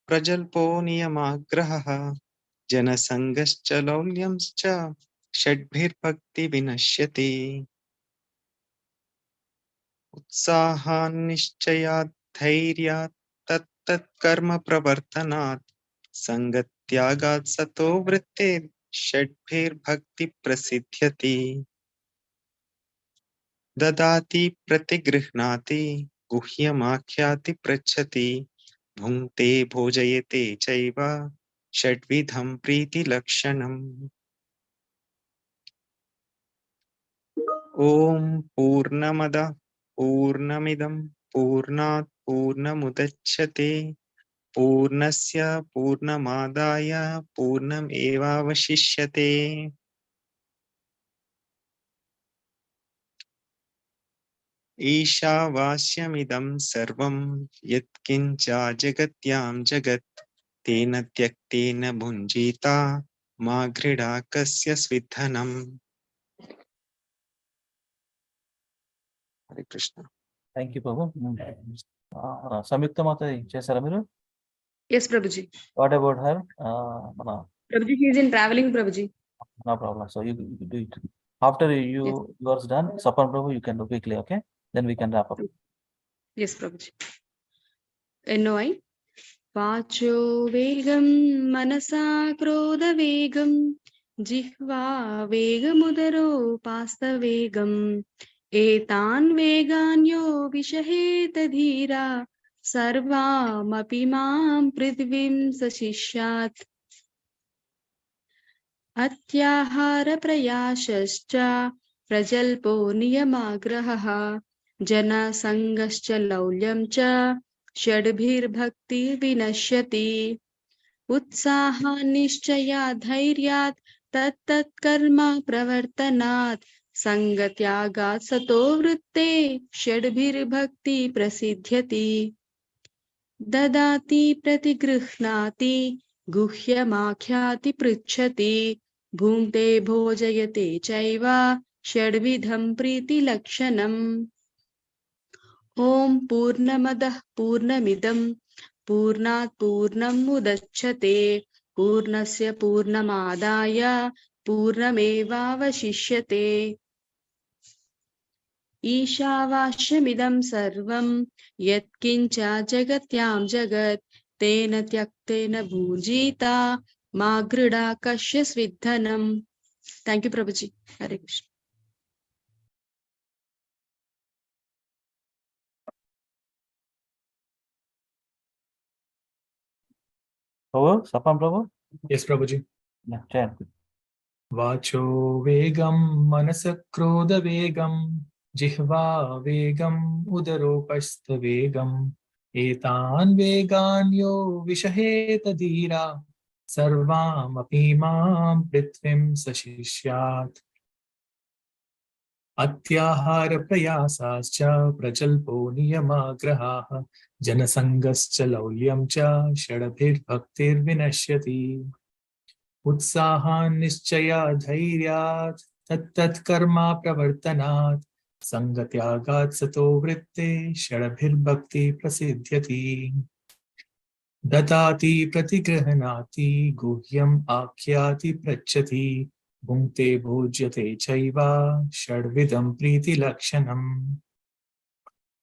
prajalpo niyamagrahah janasangascha laulyamscha षड्भिर भक्ति विनश्यति उत्साहान्निश्चयात् धैर्यात् तत्तत् कर्म प्रवर्तनात् संगत्यागात् सतो वृत्तेर् षड्भिर भक्ति प्रसिद्ध्यति ददाति प्रतिगृह्णाति गुह्यमाख्याति पृच्छति भुङ्क्ते भोजयते चैव षड्विधं प्रीतिलक्षणम् ॐ पूर्णमदः पूर्णमिदं पूर्णात् पूर्णमुदच्यते पूर्णस्य पूर्णमादाय पूर्णमेवावशिष्यते ईशावास्यमिदं सर्वं यत्किञ्च जगत्यां जगत् तेन त्यक्तेन भुञ्जीता मा घृणा कस्य स्विद्धनम्. Hare Krishna. Thank you, Prabhu. Samyukta Mata chesara meeru? Yes, Prabhuji. What about her? Prabhuji, he is in traveling, Prabhuji. No problem. So you do it. After yours done, Sapan Prabhu, you can do quickly, okay? Then we can wrap up. Yes, Prabhuji. NOI. Vacho vegam manasa krodha vegam jihva vegamudaro pasta vegam etan veganyo vishaheta dhira sarvamapi mam prithvim sashishyat atyahara prayasascha prajalpo niyamagrahah jana sangascha laulyam cha षड्भिर्भक्ति विनश्यति उत्साहान्निश्चया धैर्यात् तत्तत्कर्म प्रवर्तनात् संगत्यागात् सतो वृत्ते षड्भिर्भक्ति प्रसिद्ध्यति ददाति प्रतिगृह्णाति गुह्यमाख्याति पृच्छति भुङ्क्ते भोजयते चैव षड्विधं प्रीतिलक्षणम् ॐ पूर्णमदः पूर्णमिदं पूर्णात् पूर्णमुदच्यते पूर्णस्य पूर्णमादाय पूर्णमेवावशिष्यते ईशावास्यमिदं सर्वं यत्किञ्च जगत्यां जगत् तेन त्यक्तेन भुञ्जीता मा गृढा कश्यस्विद्धनम् thank you Prabhuji Hare Krishna Prabhu, Sapan Prabhu? Yes, Prabhuji. Yeah, chant. वाचो वेगं मनसक्रोधवेगं जिह्वा वेगम् उदरोपस्थवेगम् एतान् वेगान् यो विषहेत धीरा सर्वामपि मां पृथ्वीं सशिष्यात् अत्याहारप्रयासाश्च प्रजल्पो नियमाग्रहाः जनसङ्गश्च लौल्यं च षडभिर्भक्तिर्विनश्यति उत्साहान्निश्चया धैर्यात् तत्तत्कर्मा प्रवर्तनात् सङ्गत्यागात् सतो वृत्ते षडभिर्भक्ति प्रसिद्ध्यति ददाति प्रतिगृह्णाति गुह्यम् आख्याति पृच्छति भुङ्क्ते भोज्यते चैव षड्विधं प्रीतिलक्षणम्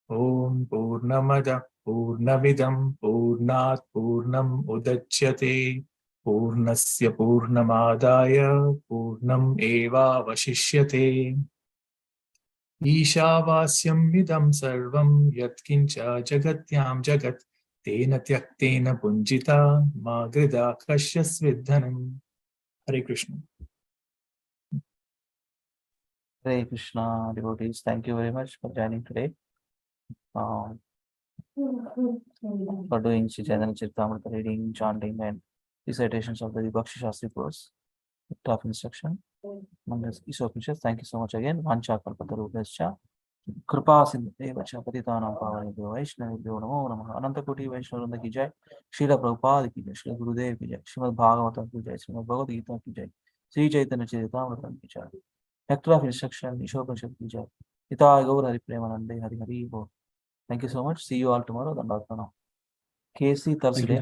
ॐ पूर्णमदः पूर्णमिदं पूर्णात् पूर्णम् उदच्यते पूर्णस्य पूर्णमादाय पूर्णम् एवावशिष्यते ईशावास्यमिदं सर्वं यत्किञ्च जगत्यां जगत् तेन त्यक्तेन पुञ्जिता मा गृधा कश्यस्विद्धनम् हरे Krishna Hare Krishna, devotees. Thank you very much for joining today. For doing Sri Chaitanya Charitamrita reading, chanting, and recitations of the Bhakti Shastri course. Top instruction. Thank you so much again. Vancha kalpatarubhyascha कृपा सिंधुदेव च पतितानां पावनेभ्यो वैष्णवेभ्यो नमो नमः अनंत कोटि वैष्णव वृंद की जय श्रील प्रभुपाद की जय श्री गुरुदेव की जय श्रीमद् भागवतम की जय श्रीमद् भगवद गीता की जय श्री चैतन्य चरितामृतम की जय नेक्टर ऑफ इंस्ट्रक्शन ईशोपनिषद की जय पिता गौर हरि प्रेमानंदे हरि हरि बोल. Thank you so much. See you all tomorrow. Then Dr. Now. KC Thursday.